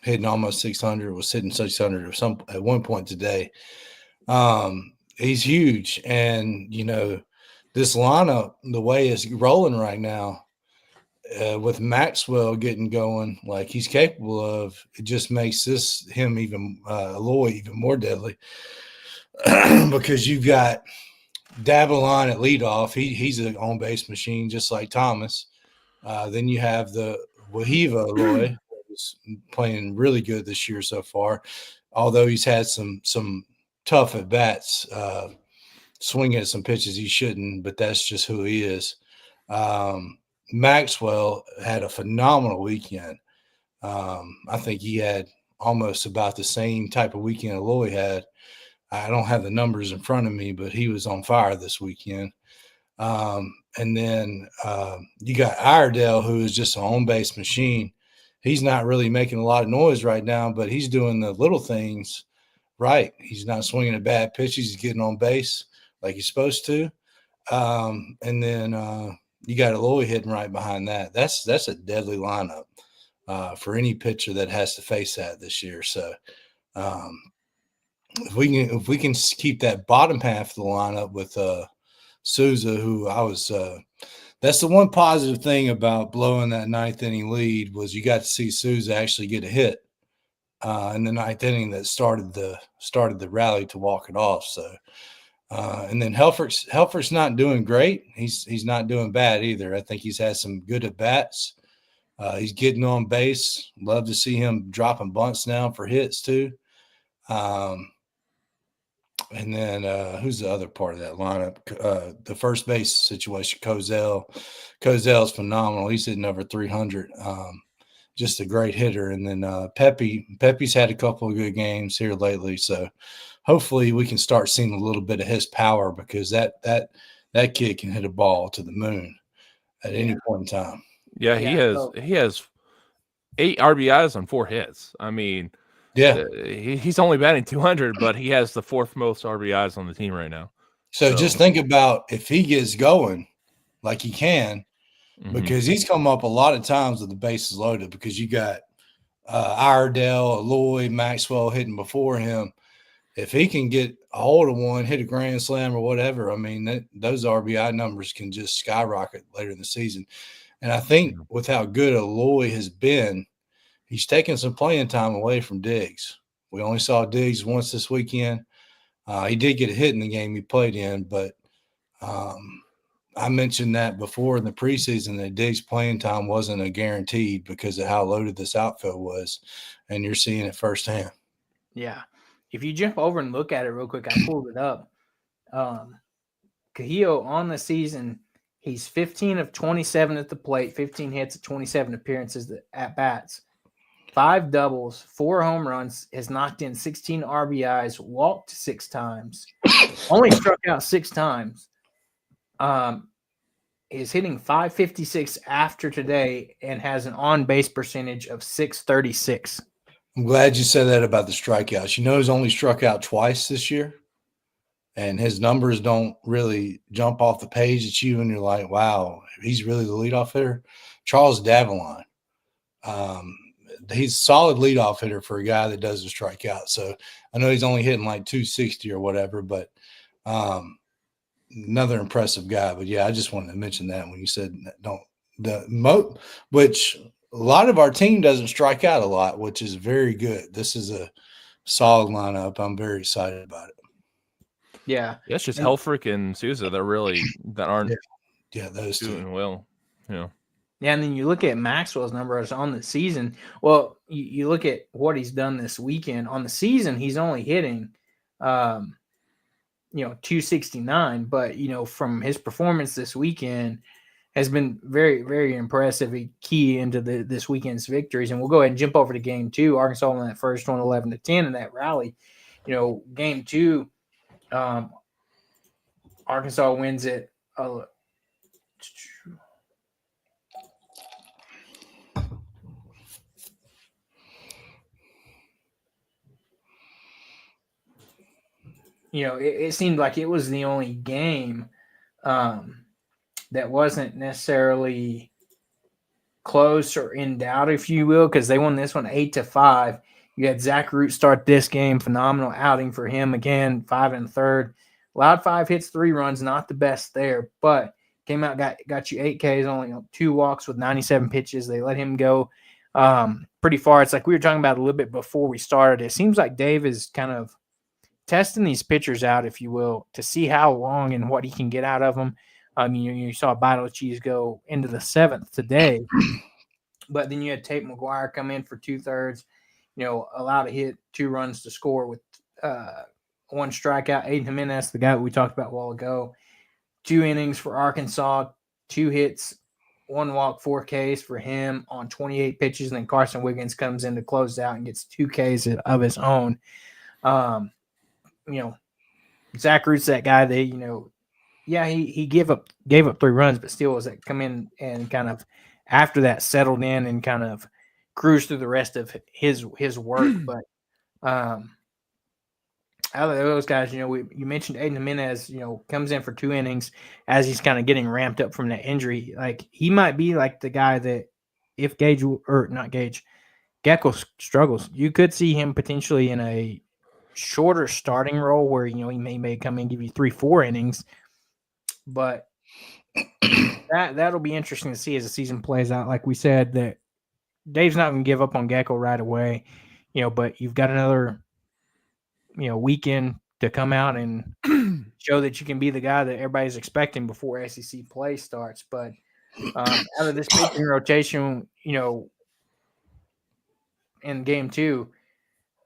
hitting almost 600, was hitting 600 at one point today. He's huge. And, this lineup, the way it's rolling right now, with Maxwell getting going like he's capable of, it just makes him even Aloy even more deadly because you've got Davalon at leadoff. He's an on base machine just like Thomas. Then you have the Wahiva Aloy, who's playing really good this year so far, although he's had some tough at bats, swinging at some pitches he shouldn't, but that's just who he is. Maxwell had a phenomenal weekend. I think he had almost about the same type of weekend Aloy had. I don't have the numbers in front of me, but he was on fire this weekend. And then you got Iredale, who is just an on-base machine. He's not really making a lot of noise right now, but he's doing the little things right. He's not swinging at bad pitches. He's getting on base like he's supposed to. And then you got Eloy hitting right behind that. That's a deadly lineup for any pitcher that has to face that this year. So if we can keep that bottom half of the lineup with Souza, who that's the one positive thing about blowing that ninth inning lead was you got to see Souza actually get a hit in the ninth inning that started the rally to walk it off. So, and then Helfer's not doing great. He's not doing bad either. I think he's had some good at bats. He's getting on base. Love to see him dropping bunts now for hits too. And then who's the other part of that lineup? The first base situation, Kozel's phenomenal. He's hitting over 300. Just a great hitter. And then Pepe's had a couple of good games here lately. So hopefully we can start seeing a little bit of his power because that kid can hit a ball to the moon at any point in time. Yeah, he has 8 RBIs on 4 hits. I mean, yeah, he's only batting 200, but he has the 4th most RBIs on the team right now. So just think about if he gets going like he can, because he's come up a lot of times with the bases loaded because you got Iredale, Eloy, Maxwell hitting before him. If he can get a hold of one, hit a grand slam or whatever, I mean, those RBI numbers can just skyrocket later in the season. And I think with how good Eloy has been, he's taken some playing time away from Diggs. We only saw Diggs once this weekend. He did get a hit in the game he played in, but I mentioned that before in the preseason that Diggs' playing time wasn't a guaranteed because of how loaded this outfield was, and you're seeing it firsthand. Yeah. If you jump over and look at it real quick, I pulled it up. Cahillo on the season, he's 15 of 27 at the plate, 15 hits, 27 appearances at bats, 5 doubles, 4 home runs, has knocked in 16 RBIs, walked 6 times, only struck out 6 times. Is hitting .556 after today and has an on-base percentage of .636. I'm glad you said that about the strikeouts. You know, he's only struck out twice this year, and his numbers don't really jump off the page at you, and you're like, wow, he's really the leadoff hitter. Charles Davalon. He's a solid leadoff hitter for a guy that doesn't strike out. So I know he's only hitting like 260 or whatever, but another impressive guy. But yeah, I just wanted to mention that when you said which a lot of our team doesn't strike out a lot, which is very good. This is a solid lineup. I'm very excited about it. Yeah. Yeah, it's just Helfrich and Souza that aren't those doing two. well. Yeah, and then you look at Maxwell's numbers on the season. Well, you look at what he's done this weekend. On the season, he's only hitting 269, but from his performance this weekend has been very, very impressive. A key into this weekend's victories. And we'll go ahead and jump over to game 2. Arkansas won that first one 11-10 in that rally. Game 2, Arkansas wins it. It seemed like it was the only game that wasn't necessarily close or in doubt, if you will, because they won this one 8-5. You had Zach Root start this game, phenomenal outing for him again, 5 1/3, allowed 5 hits, 3 runs, not the best there, but came out got you 8 Ks, only 2 walks with 97 pitches. They let him go pretty far. It's like we were talking about a little bit before we started. It seems like Dave is kind of testing these pitchers out, if you will, to see how long and what he can get out of them. You saw Vital Cheese go into the 7th today, but then you had Tate McGuire come in for 2/3, allowed to hit 2 runs to score with 1 strikeout. Aiden Jimenez, the guy we talked about a while ago, 2 innings for Arkansas, 2 hits, 1 walk, 4 Ks for him on 28 pitches. And then Carson Wiggins comes in to close out and gets 2 Ks of his own. Zach Root's that guy that, he gave up 3 runs, but still was that come in and kind of after that settled in and kind of cruised through the rest of his work. But out of those guys, you mentioned Aiden Jimenez, comes in for 2 innings as he's kind of getting ramped up from that injury. Like, he might be like the guy that if Gecko struggles, you could see him potentially in a shorter starting role where, he may come in and give you 3-4 innings. But that'll be interesting to see as the season plays out. Like we said, that Dave's not going to give up on Gecko right away, but you've got another, weekend to come out and show that you can be the guy that everybody's expecting before SEC play starts. But out of this pitching rotation, in game 2,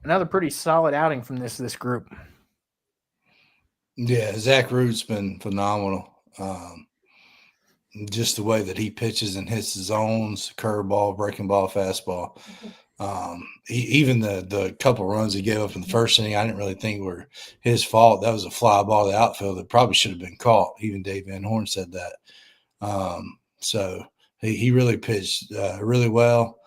another pretty solid outing from this group. Yeah, Zach Root's been phenomenal. Just the way that he pitches and hits the zones, curveball, breaking ball, fastball. Even the couple runs he gave up in the first inning, I didn't really think were his fault. That was a fly ball to the outfield that probably should have been caught. Even Dave Van Horn said that. So he really pitched really well.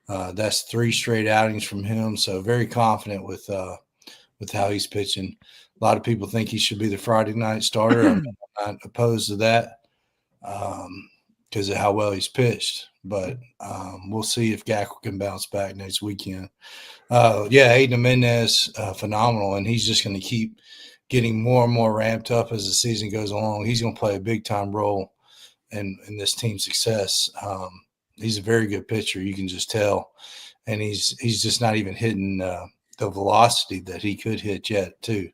That's 3 straight outings from him. So very confident with how he's pitching. A lot of people think he should be the Friday night starter. I'm not opposed to that because of how well he's pitched. But we'll see if Gackle can bounce back next weekend. Aiden Jimenez, phenomenal, and he's just going to keep getting more and more ramped up as the season goes along. He's going to play a big-time role in this team's success. He's a very good pitcher, you can just tell, and he's just not even hitting the velocity that he could hit yet, too.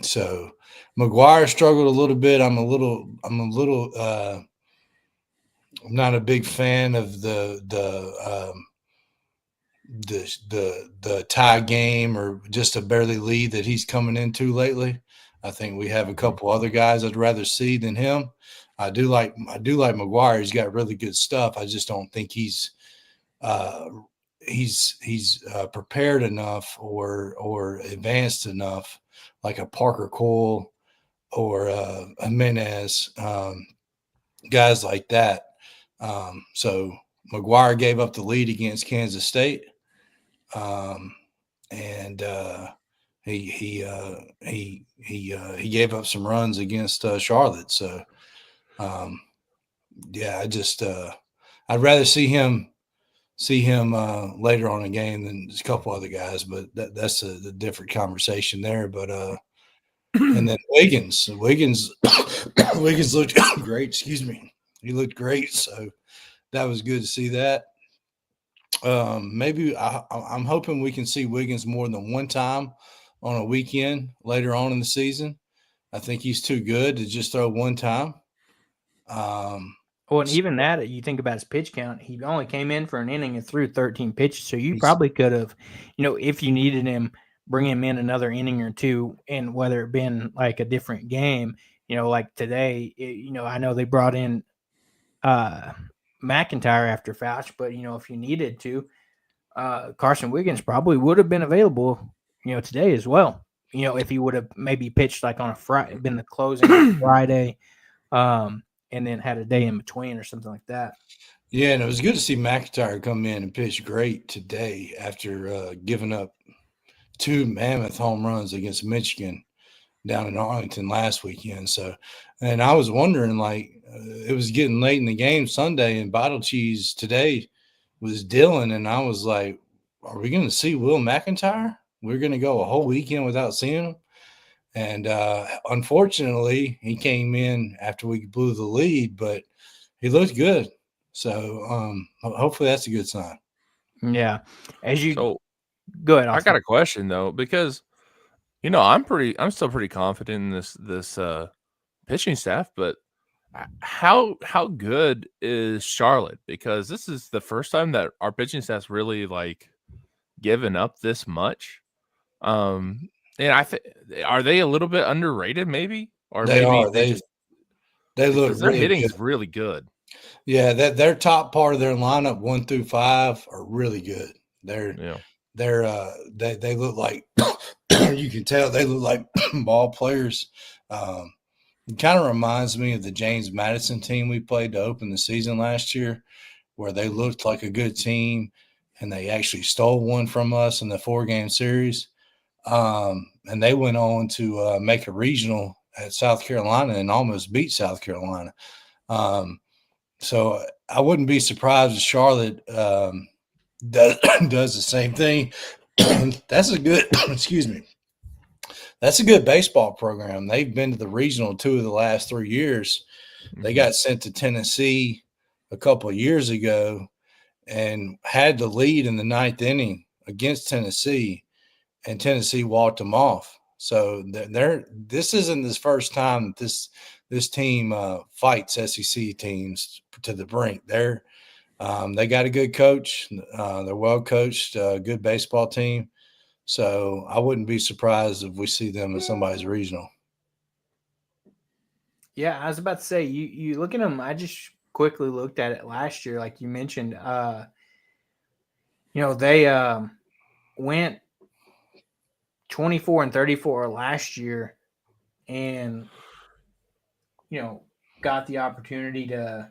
So McGuire struggled a little bit. I'm not a big fan of the tie game or just a barely lead that he's coming into lately. I think we have a couple other guys I'd rather see than him. I do like McGuire. He's got really good stuff. I just don't think he's prepared enough or advanced enough, like a Parker Cole or Jimenez, guys like that. So McGuire gave up the lead against Kansas State, and he gave up some runs against Charlotte. So I'd rather see him later on in the game than a couple other guys, but that's a different conversation there. But and then Wiggins looked great. Excuse me, he looked great. So that was good to see that. Maybe I'm hoping we can see Wiggins more than one time on a weekend later on in the season. I think he's too good to just throw one time. And even that, you think about his pitch count, he only came in for an inning and threw 13 pitches. So you probably could have, if you needed him, bring him in another inning or two, and whether it been like a different game, like today, I know they brought in McIntyre after Fouch, but if you needed to, Carson Wiggins probably would have been available, today as well. If he would have maybe pitched like on a Friday, been the closing on Friday, and then had a day in between or something like that. Yeah, and it was good to see McIntyre come in and pitch great today after giving up 2 mammoth home runs against Michigan down in Arlington last weekend. So, and I was wondering, it was getting late in the game Sunday, and Bottle Cheese today was Dylan, and I was like, are we going to see Will McIntyre? We're going to go a whole weekend without seeing him. And unfortunately, he came in after we blew the lead, but he looked good. So hopefully that's a good sign. Yeah. So, go ahead. I got a question though, because I'm still pretty confident in this pitching staff, but how good is Charlotte? Because this is the first time that our pitching staff's really given up this much. And I think, are they a little bit underrated, maybe? Or they maybe are. They look their really hitting's good. really good. Yeah, their top part of their lineup 1 through 5 are really good. They look like you can tell they look like ball players. It kind of reminds me of the James Madison team we played to open the season last year, where they looked like a good team and they actually stole one from us in the 4-game series. And they went on to make a regional at South Carolina and almost beat South Carolina. So I wouldn't be surprised if Charlotte does the same thing. That's a good excuse me. That's a good baseball program. They've been to the regional 2 of the last 3 years. They got sent to Tennessee a couple of years ago and had the lead in the 9th inning against Tennessee, and Tennessee walked them off. So this isn't the first time that this team fights SEC teams to the brink. They got a good coach. They're well coached, good baseball team. So I wouldn't be surprised if we see them in somebody's regional. Yeah, I was about to say, you look at them. I just quickly looked at it last year, like you mentioned. They went 24-34 last year, and got the opportunity to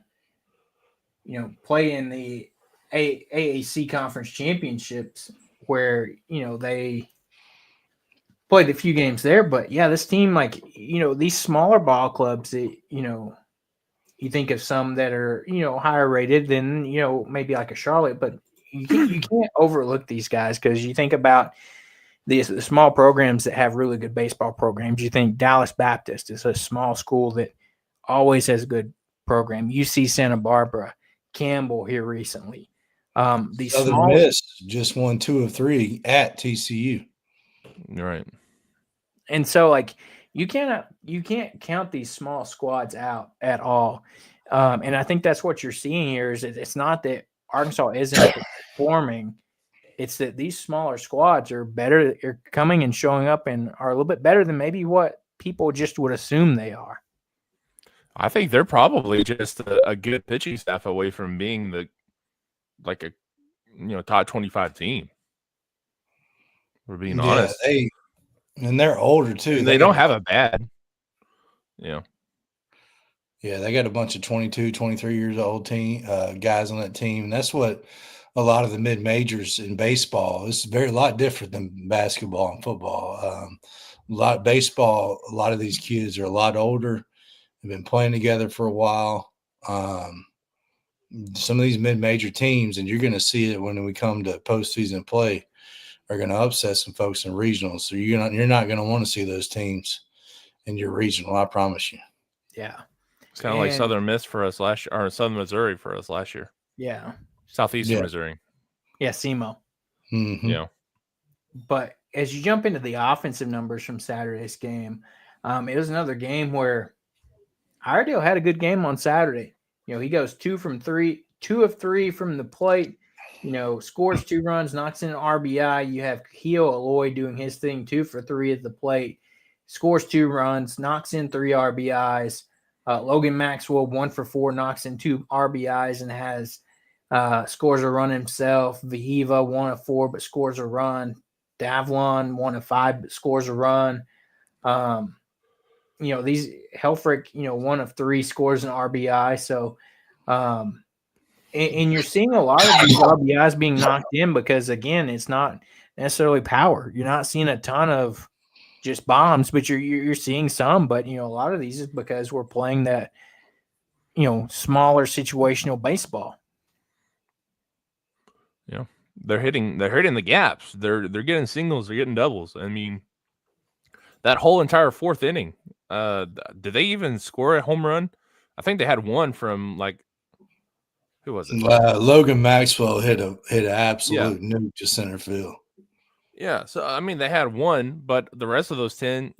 play in the AAC conference championships, where they played a few games there. But yeah, this team, these smaller ball clubs, you think of some that are higher rated than maybe like a Charlotte, but you can't overlook these guys, because you think about the small programs that have really good baseball programs. You think Dallas Baptist is a small school that always has a good program. UC Santa Barbara, Campbell here recently. These Southern small Miss just won 2 of 3 at TCU. Right. And so, you can't count these small squads out at all. And I think that's what you're seeing here. Is it's not that Arkansas isn't performing; it's that these smaller squads are better. Are coming and showing up and are a little bit better than maybe what people just would assume they are. I think they're probably just a good pitching staff away from being a top 25 team. We're being honest. They're older too. And they don't have a bad. Yeah, they got a bunch of 22, 23 years old team guys on that team. And that's what a lot of the mid majors in baseball is. A lot different than basketball and football. Baseball. A lot of these kids are a lot older. They've been playing together for a while. Some of these mid-major teams, and you're going to see it when we come to postseason play, are going to upset some folks in regionals. So you're not going to want to see those teams in your regional. I promise you. Yeah, it's kind of like Southern Miss for us last year, or Southern Missouri for us last year. Yeah, Southeastern Missouri. Yeah, SEMO. Mm-hmm. Yeah, but as you jump into the offensive numbers from Saturday's game, it was another game where Iredale had a good game on Saturday. He goes 2 of 3 from the plate, scores 2 runs, knocks in an RBI. You have Keo Aloy doing his thing, 2 for 3 at the plate, scores 2 runs, knocks in 3 RBIs. Logan Maxwell, 1 for 4, knocks in 2 RBIs and has scores a run himself. Vahiva, 1 of 4, but scores a run. Davlon, 1 of 5, but scores a run. These Helfrich, 1 of 3 scores an RBI. So, and you're seeing a lot of these RBIs being knocked in because, again, it's not necessarily power. You're not seeing a ton of just bombs, but you're seeing some. But a lot of these is because we're playing that smaller situational baseball. Yeah, they're hitting the gaps. They're getting singles. They're getting doubles. I mean, that whole entire 4th inning. Did they even score a home run? I think they had one from who was it? Logan Maxwell hit an absolute nuke to center field. Yeah, so I mean they had one, but the rest of those 10,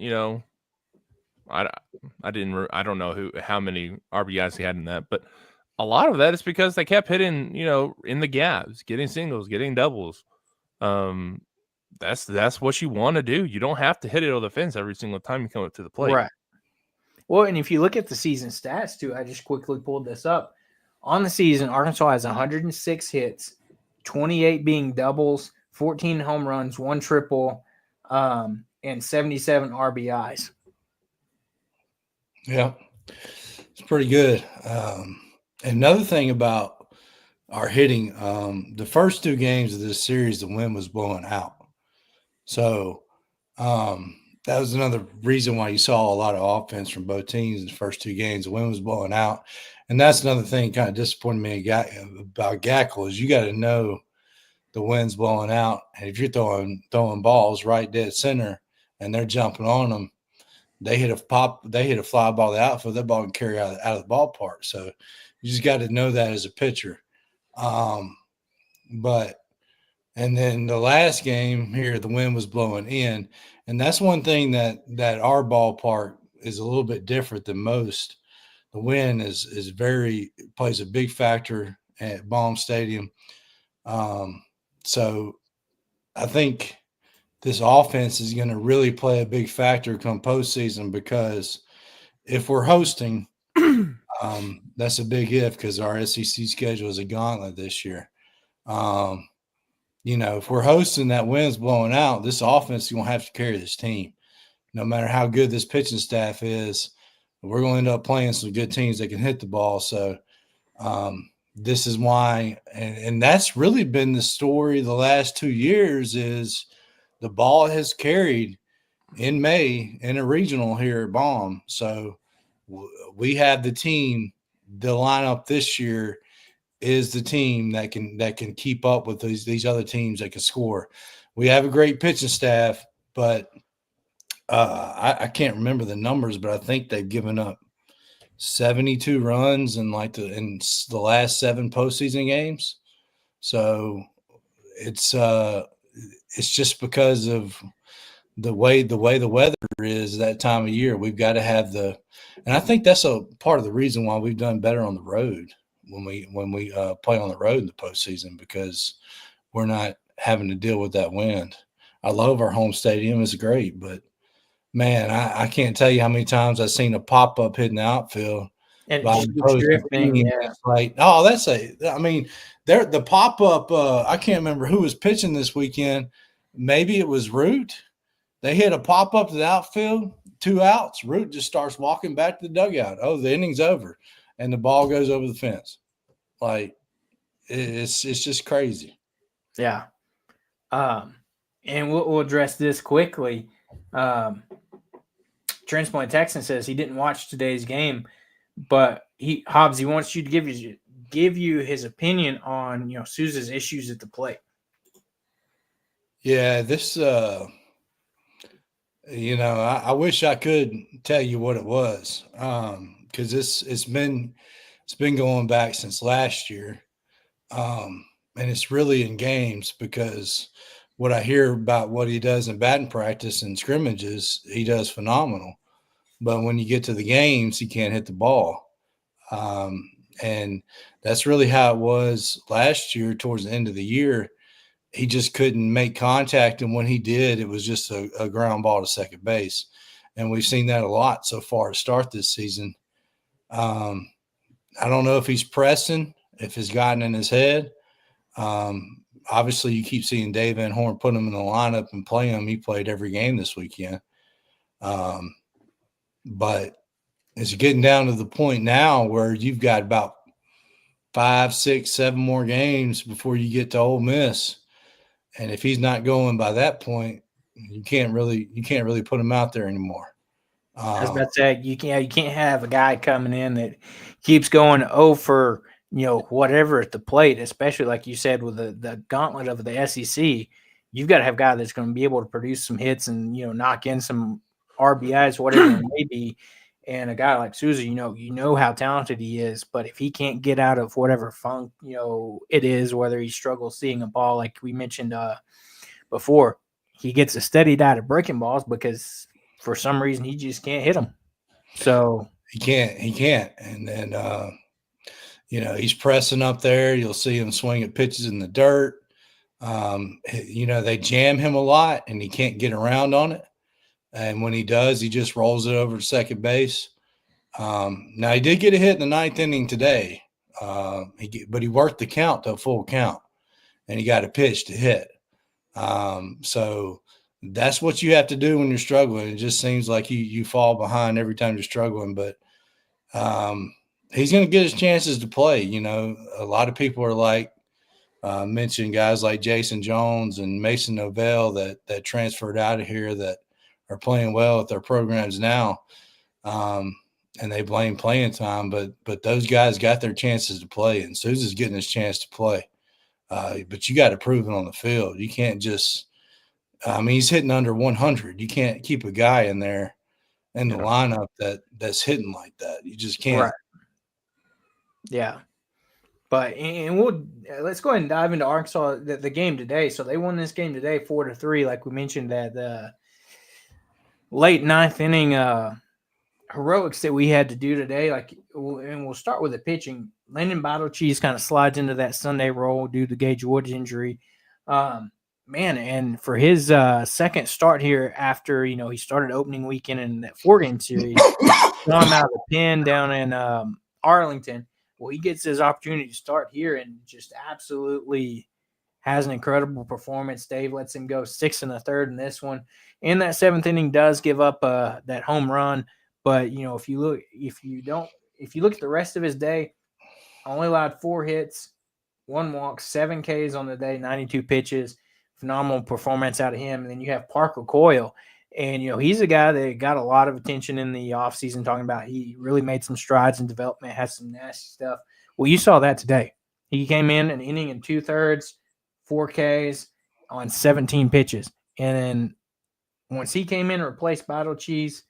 I don't know how many RBIs he had in that, but a lot of that is because they kept hitting, in the gaps, getting singles, getting doubles. That's what you want to do. You don't have to hit it over the fence every single time you come up to the plate. Right. Well, and if you look at the season stats too, I just quickly pulled this up. On the season, Arkansas has 106 hits, 28 being doubles, 14 home runs, 1 triple, and 77 RBIs. Yeah, it's pretty good. Another thing about our hitting, the first 2 games of this series, the wind was blowing out. So That was another reason why you saw a lot of offense from both teams in the first two games. The wind was blowing out. And that's another thing kind of disappointed me about Gackle is you got to know the wind's blowing out. And if you're throwing balls right dead center and they're jumping on them, they hit a fly ball to the outfield, that ball can carry out of the ballpark. So you just got to know that as a pitcher. And then the last game here, the wind was blowing in. And that's one thing that our ballpark is a little bit different than most. The wind plays a big factor at Baum Stadium. So I think this offense is going to really play a big factor come postseason because if we're hosting, that's a big if because our SEC schedule is a gauntlet this year. If we're hosting, that wind's blowing out, this offense is going to have to carry this team. No matter how good this pitching staff is, we're going to end up playing some good teams that can hit the ball. So this is why, and that's really been the story the last 2 years is the ball has carried in May in a regional here at Baum. So we have the team, the lineup this year is the team that can keep up with these other teams that can score. We have a great pitching staff, but I can't remember the numbers, but I think they've given up 72 runs in the last 7 postseason games. So it's just because of the way the weather is that time of year. We've got to have and I think that's a part of the reason why we've done better on the road when we play on the road in the postseason because we're not having to deal with that wind. I love our home stadium; it's great, but man, I can't tell you how many times I've seen a pop-up hitting the outfield. And drifting, yeah. Like, the pop-up, I can't remember who was pitching this weekend. Maybe it was Root. They hit a pop-up to the outfield, 2 outs. Root just starts walking back to the dugout. Oh, the inning's over. And the ball goes over the fence. Like, it's just crazy. Yeah. And we'll address this quickly. Transpoint Texan says he didn't watch today's game, but Hobbs, he wants you to give you his opinion on Sousa's issues at the plate. Yeah, this I wish I could tell you what it was because it's been going back since last year, and it's really in games because what I hear about what he does in batting practice and scrimmages, he does phenomenal. But when you get to the games, he can't hit the ball. And that's really how it was last year towards the end of the year. He just couldn't make contact. And when he did, it was just a ground ball to second base. And we've seen that a lot so far to start this season. I don't know if he's pressing, if it's gotten in his head. Obviously, you keep seeing Dave Van Horn put him in the lineup and play him. He played every game this weekend. But it's getting down to the point now where you've got about 5, 6, 7 more games before you get to Ole Miss. And if he's not going by that point, you can't really put him out there anymore. I was about to say you can't have a guy coming in that keeps going for whatever at the plate, especially like you said with the gauntlet of the SEC. You've got to have a guy that's going to be able to produce some hits and knock in some RBIs, whatever it may be. And a guy like Sousa, you know how talented he is, but if he can't get out of whatever funk, it is, whether he struggles seeing a ball, like we mentioned before, he gets a steady diet of breaking balls because for some reason he just can't hit them. So he can't. And then, he's pressing up there. You'll see him swing at pitches in the dirt. They jam him a lot and he can't get around on it. And when he does, he just rolls it over to second base. Now, he did get a hit in the 9th inning today, but he worked the count to a full count, and he got a pitch to hit. So that's what you have to do when you're struggling. It just seems like you fall behind every time you're struggling. But he's going to get his chances to play. A lot of people are like mentioning guys like Jason Jones and Mason Novell that transferred out of here that – are playing well at their programs now. And they blame playing time, but those guys got their chances to play, and Sousa's getting his chance to play. But you got to prove it on the field. You can't just he's hitting under 100. You can't keep a guy in there in the lineup that's hitting like that. You just can't. Right. Yeah. But let's go ahead and dive into Arkansas, the game today. So they won this game today 4-3, like we mentioned, that the late ninth inning heroics that we had to do today. And we'll start with the pitching. Landon Cheese kind of slides into that Sunday role due to Gage Wood's injury. And for his second start here after, he started opening weekend in that 4-game series, saw him out of the pen down in Arlington. Well, he gets his opportunity to start here and just absolutely has an incredible performance. Dave lets him go 6 1/3 in this one. And that 7th inning does give up that home run. But, if you look at the rest of his day, only allowed 4 hits, 1 walk, 7 Ks on the day, 92 pitches. Phenomenal performance out of him. And then you have Parker Coyle. And, he's a guy that got a lot of attention in the offseason, talking about he really made some strides in development, has some nasty stuff. Well, you saw that today. He came in an inning and 2/3, 4 Ks on 17 pitches. And then once he came in and replaced Bottle Cheese,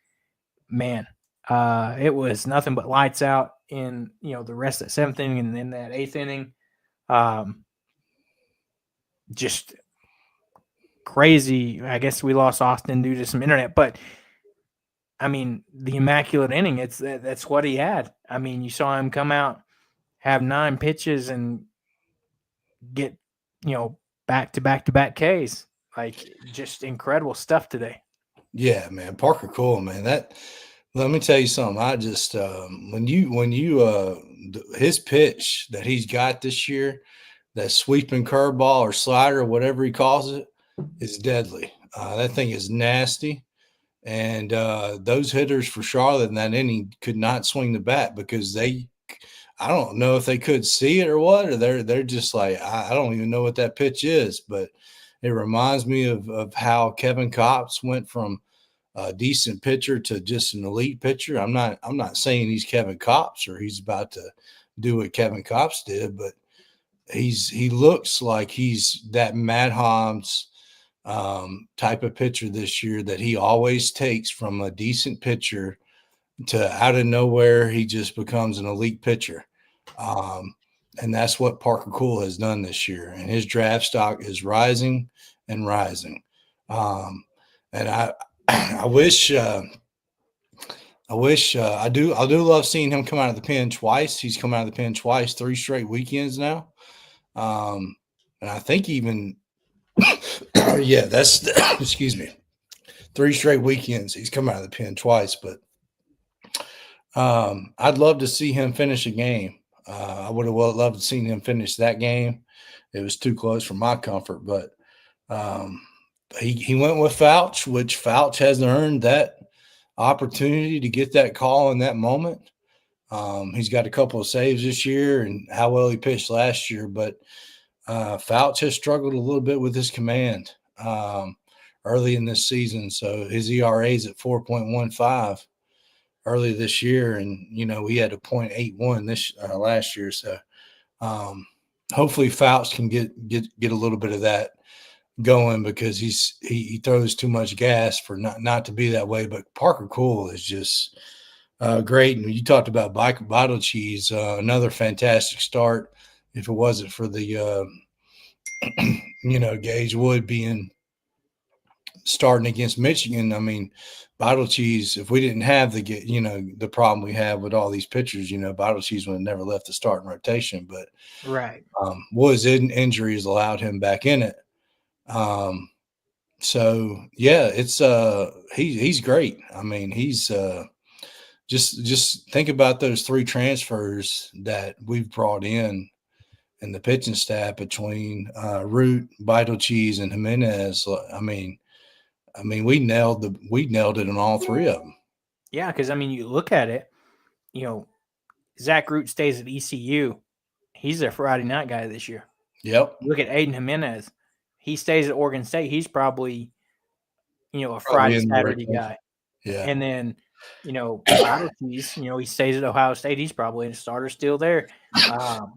man, it was nothing but lights out in, the rest of the 7th inning and then that 8th inning. Just crazy. I guess we lost Austin due to some internet, but the immaculate inning, that's what he had. You saw him come out, have 9 pitches and get, back to back Ks. Just incredible stuff today. Yeah, man. Parker Coyle, man. Let me tell you something. I just when you his pitch that he's got this year, that sweeping curveball or slider or whatever he calls it, is deadly. That thing is nasty. And those hitters for Charlotte in that inning could not swing the bat because I don't know if they could see it or what, or they're just like, I don't even know what that pitch is. But it reminds me of how Kevin Kopps went from a decent pitcher to just an elite pitcher. I'm not saying he's Kevin Kopps or he's about to do what Kevin Kopps did, but he looks like he's that Matt Hobbs type of pitcher this year that he always takes from a decent pitcher to out of nowhere. He just becomes an elite pitcher. And that's what Parker Coyle has done this year. And his draft stock is rising and rising. And I do love seeing him come out of the pen twice. He's come out of the pen twice, 3 straight weekends now. And I think even, that's, excuse me, 3 straight weekends. He's come out of the pen twice, but I'd love to see him finish a game. I would have loved to see him finish that game. It was too close for my comfort, but he went with Fouch, which Fouch hasn't earned that opportunity to get that call in that moment. He's got a couple of saves this year and how well he pitched last year, but Fouch has struggled a little bit with his command early in this season. So his ERA is at 4.15 early this year, and he had a 0.81 this last year. So hopefully Fouch can get a little bit of that going because he throws too much gas for not to be that way. But Parker Coyle is just great. And you talked about Bottle Cheese, another fantastic start. If it wasn't for the Gage Wood starting against Michigan, Bottle Cheese, if we didn't have the problem we have with all these pitchers, Bottle Cheese would have never left the starting rotation. But right, Wood's injuries allowed him back in it. So yeah, it's he's great. He's just think about those 3 transfers that we've brought in the pitching staff between Root, Vital Cheese, and Jimenez. We nailed it on all 3 of them. Yeah, because you look at it, Zach Root stays at ECU. He's their Friday night guy this year. Yep. Look at Aiden Jimenez. He stays at Oregon State. He's probably a Probably Friday, in the Saturday rotation. guy. Yeah. And then, Odyssey's, he stays at Ohio State. He's probably a starter still there.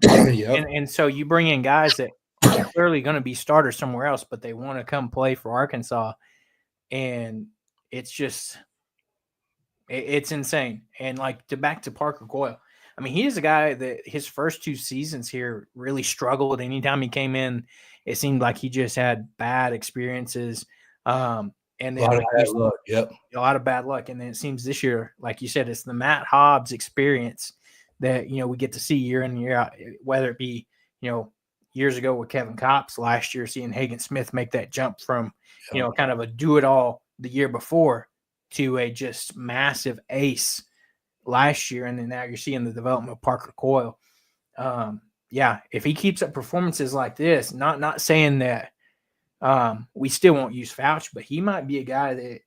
Yep. And so you bring in guys that are clearly going to be starters somewhere else, but they want to come play for Arkansas. And it's just it's insane. And back to Parker Coyle. I mean, he is a guy that his first 2 seasons here really struggled. Anytime he came in, it seemed like he just had bad experiences. And then A lot of bad luck. Yep. a lot of bad luck. And then it seems this year, like you said, it's the Matt Hobbs experience that, we get to see year in and year out, whether it be, years ago with Kevin Kopps, last year seeing Hagen Smith make that jump from, kind of a do-it-all the year before to a just massive ace last year. And then now you're seeing the development of Parker Coyle. If he keeps up performances like this, not saying that we still won't use Fouch, but he might be a guy that,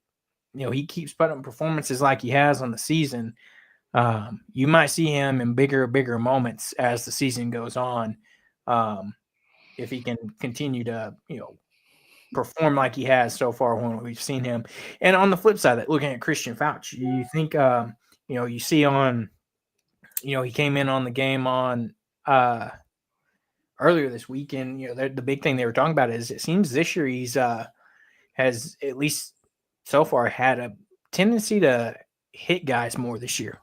he keeps putting up performances like he has on the season. You might see him in bigger moments as the season goes on. If he can continue to, perform like he has so far when we've seen him. And on the flip side, looking at Christian Fouch, you think, you see on, he came in on the game on earlier this weekend. The big thing they were talking about is it seems this year he's has at least so far had a tendency to hit guys more this year.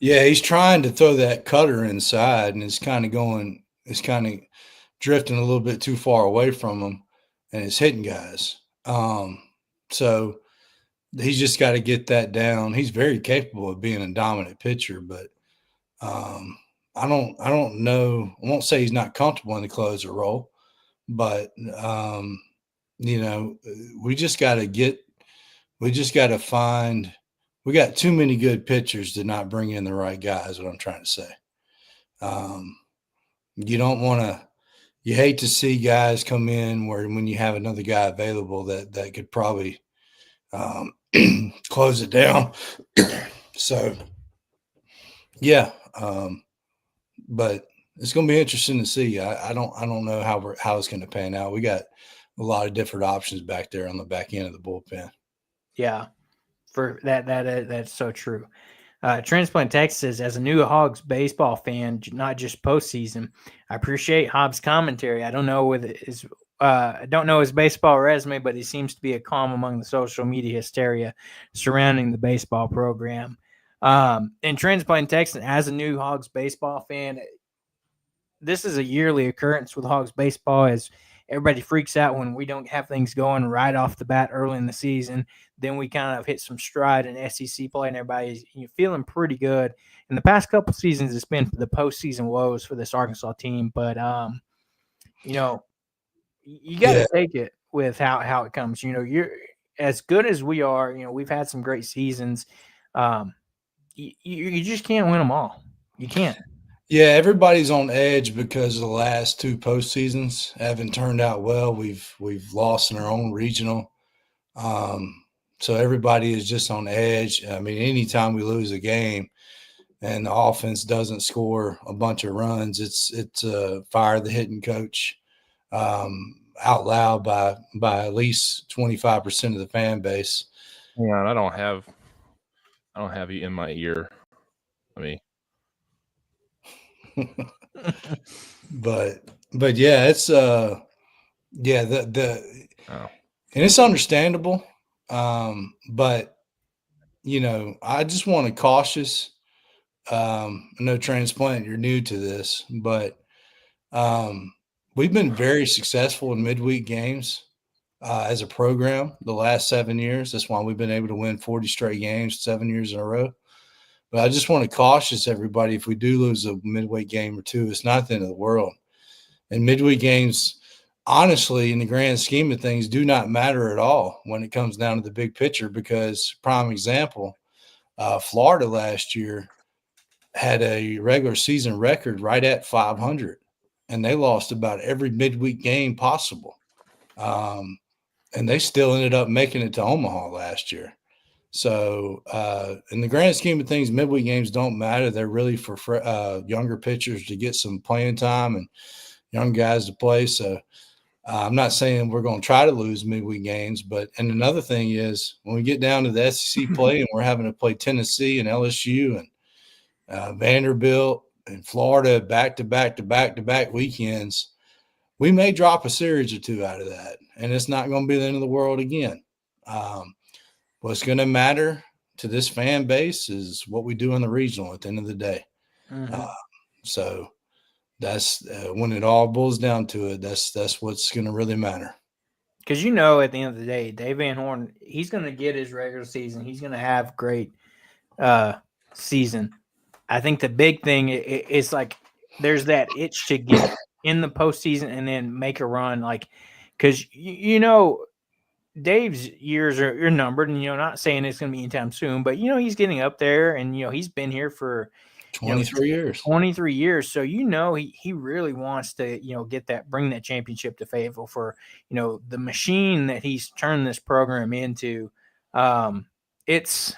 Yeah, he's trying to throw that cutter inside, and it's kind of drifting a little bit too far away from him, and it's hitting guys. So he's just got to get that down. He's very capable of being a dominant pitcher, but I don't know. I won't say he's not comfortable in the closer role, but we just got to find. We got too many good pitchers to not bring in the right guys. What I'm trying to say. You don't want to. You hate to see guys come in when you have another guy available that could probably close it down. So, yeah, but it's going to be interesting to see. I don't know how it's going to pan out. We got a lot of different options back there on the back end of the bullpen. Yeah, for that's so true. Transplant Texas says, as a new Hogs baseball fan, not just postseason, I appreciate Hobbs' commentary. I don't know his baseball resume, but he seems to be a calm among the social media hysteria surrounding the baseball program. And Transplant Texas, as a new Hogs baseball fan, this is a yearly occurrence with Hogs baseball as everybody freaks out when we don't have things going right off the bat early in the season. Then we kind of hit some stride in SEC play, and everybody's feeling pretty good. In the past couple seasons, it's been the postseason woes for this Arkansas team. But, you got to take it with how it comes. You're as good as we are. We've had some great seasons. You just can't win them all. You can't. Yeah, everybody's on edge because of the last 2 postseasons haven't turned out well. We've lost in our own regional. So everybody is just on edge. I mean, anytime we lose a game and the offense doesn't score a bunch of runs, it's fire the hitting coach out loud by at least 25% of the fan base. Yeah, I don't have you in my ear. I mean, but yeah, it's and it's understandable. But I just want to cautious. I know Transplant, you're new to this, but we've been very successful in midweek games as a program the last 7 years. That's why we've been able to win 40 straight games 7 years in a row. But I just want to cautious everybody, if we do lose a midweek game or 2, it's not the end of the world. And midweek games, honestly, in the grand scheme of things, do not matter at all when it comes down to the big picture because, prime example, Florida last year had a regular season record right at 500, and they lost about every midweek game possible. And they still ended up making it to Omaha last year. So in the grand scheme of things, midweek games don't matter. They're really for younger pitchers to get some playing time and young guys to play. So I'm not saying we're going to try to lose midweek games, and another thing is when we get down to the SEC play and we're having to play Tennessee and LSU and Vanderbilt and Florida back to back weekends, we may drop a series or two out of that, and it's not going to be the end of the world again. What's going to matter to this fan base is what we do in the regional at the end of the day. Mm-hmm. So that's when it all boils down to it. That's what's going to really matter. Because at the end of the day, Dave Van Horn, he's going to get his regular season. He's going to have great season. I think the big thing is like there's that itch to get in the postseason and then make a run. Like, because Dave's years are numbered, and not saying it's going to be anytime soon, but he's getting up there, and he's been here for 23 years. 23 years. So he really wants to bring that championship to Fayetteville for the machine that he's turned this program into. It's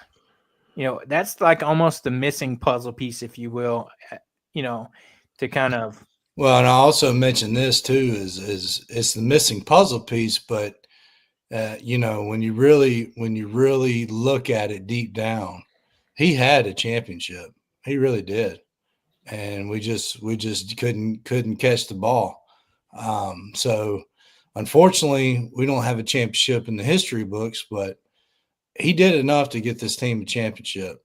that's like almost the missing puzzle piece, if you will. To kind of. Well, and I also mentioned this too is it's the missing puzzle piece, but when you really look at it deep down, he had a championship. He really did, and we just couldn't catch the ball. So, unfortunately, we don't have a championship in the history books, but he did enough to get this team a championship.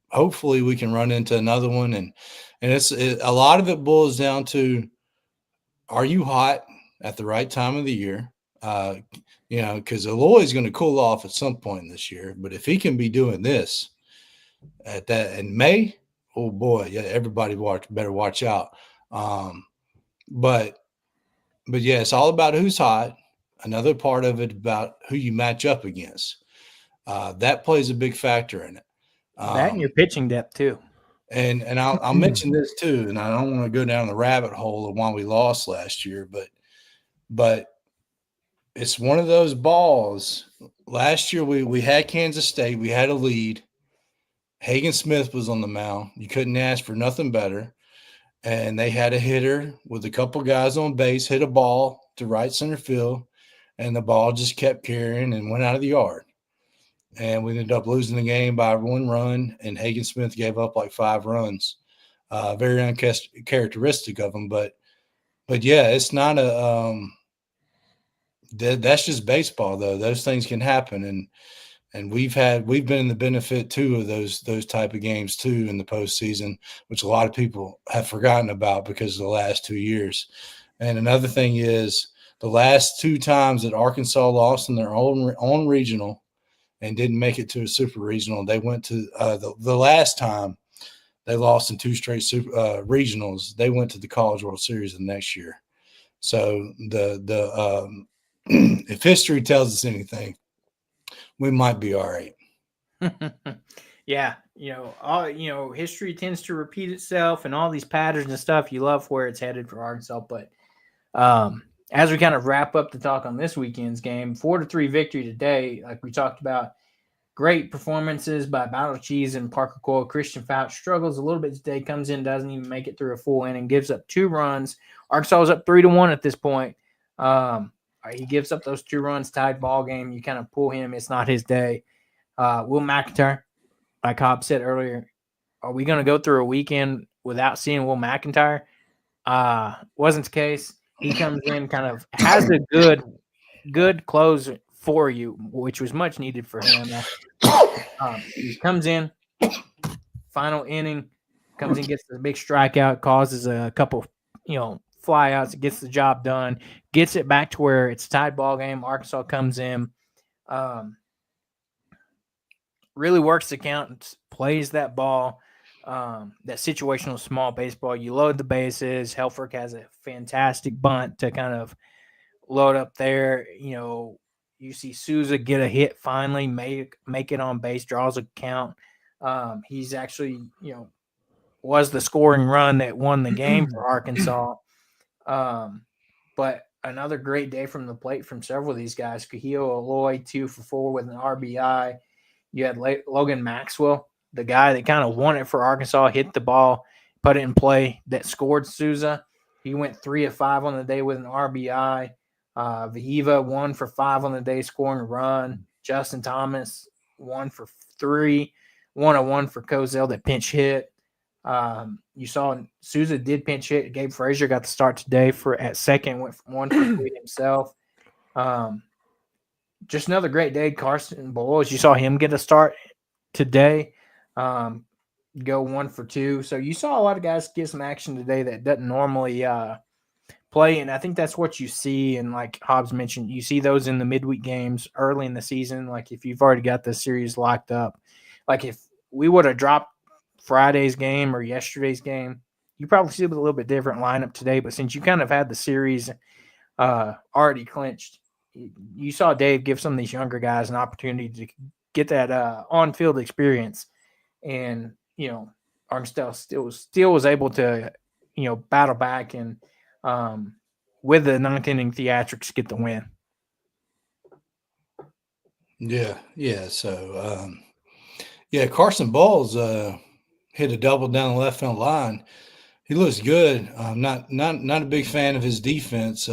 Hopefully, we can run into another one, and a lot of it boils down to: are you hot at the right time of the year? Because Eloy's going to cool off at some point this year, but if he can be doing this at that in May, oh boy, yeah, everybody better watch out. But yeah, it's all about who's hot. Another part of it about who you match up against. That plays a big factor in it. That and your pitching depth too. And I'll mention this too, and I don't want to go down the rabbit hole of why we lost last year, but it's one of those balls. Last year we had Kansas State, we had a lead. Hagen Smith was on the mound. You couldn't ask for nothing better. And they had a hitter with a couple guys on base, hit a ball to right center field, and the ball just kept carrying and went out of the yard. And we ended up losing the game by 1 run, and Hagen Smith gave up like 5 runs. Very uncharacteristic of him. But yeah, it's not that's just baseball, though. Those things can happen. And we've been in the benefit too of those type of games too in the postseason, which a lot of people have forgotten about because of the last 2 years. And another thing is the last 2 times that Arkansas lost in their own regional and didn't make it to a super regional, they went to the last time they lost in 2 straight regionals, they went to the College World Series the next year. So if history tells us anything, we might be all right. Yeah, history tends to repeat itself, and all these patterns and stuff. You love where it's headed for Arkansas, but as we kind of wrap up the talk on this weekend's game, 4-3 victory today, like we talked about. Great performances by Battle Cheese and Parker Coyle. Christian Fouch struggles a little bit today, comes in, doesn't even make it through a full inning, gives up 2 runs. Arkansas was up 3-1 at this point. He gives up those 2 runs, tied ball game. You kind of pull him. It's not his day. Will McIntyre, like Hobbs said earlier, are we going to go through a weekend without seeing Will McIntyre? Wasn't the case. He comes in, kind of has a good close for you, which was much needed for him. He comes in, final inning, comes in, gets the big strikeout, causes a couple, flyouts, gets the job done, gets it back to where it's a tied ball game. Arkansas comes in, really works the count, plays that ball, that situational small baseball. You load the bases. Helfrich has a fantastic bunt to kind of load up there. You see Souza get a hit finally, make it on base, draws a count. He's actually, was the scoring run that won the game for Arkansas. But another great day from the plate from several of these guys. Kahil Aloy, 2 for 4 with an RBI. You had Logan Maxwell, the guy that kind of won it for Arkansas, hit the ball, put it in play, that scored Souza. He went 3 of 5 on the day with an RBI. Vahiva 1 for 5 on the day, scoring a run. Justin Thomas 1 for 3, 1 of 1 for Cozell that pinch hit. You saw Souza did pinch hit. Gabe Frazier got the start today at second, went 1 for 3 himself. Just another great day. Carson Boyles, you saw him get a start today, go 1 for 2. So you saw a lot of guys get some action today that doesn't normally play, and I think that's what you see. And like Hobbs mentioned, you see those in the midweek games early in the season. Like if you've already got the series locked up, like if we would have dropped Friday's game or yesterday's game, you probably see a little bit different lineup today. But since you kind of had the series already clinched, you saw Dave give some of these younger guys an opportunity to get that on-field experience. And, Arkansas still was able to, battle back and with the ninth inning theatrics get the win. Yeah. So, Carson Bowles hit a double down the left field line. He looks good. I'm not a big fan of his defense.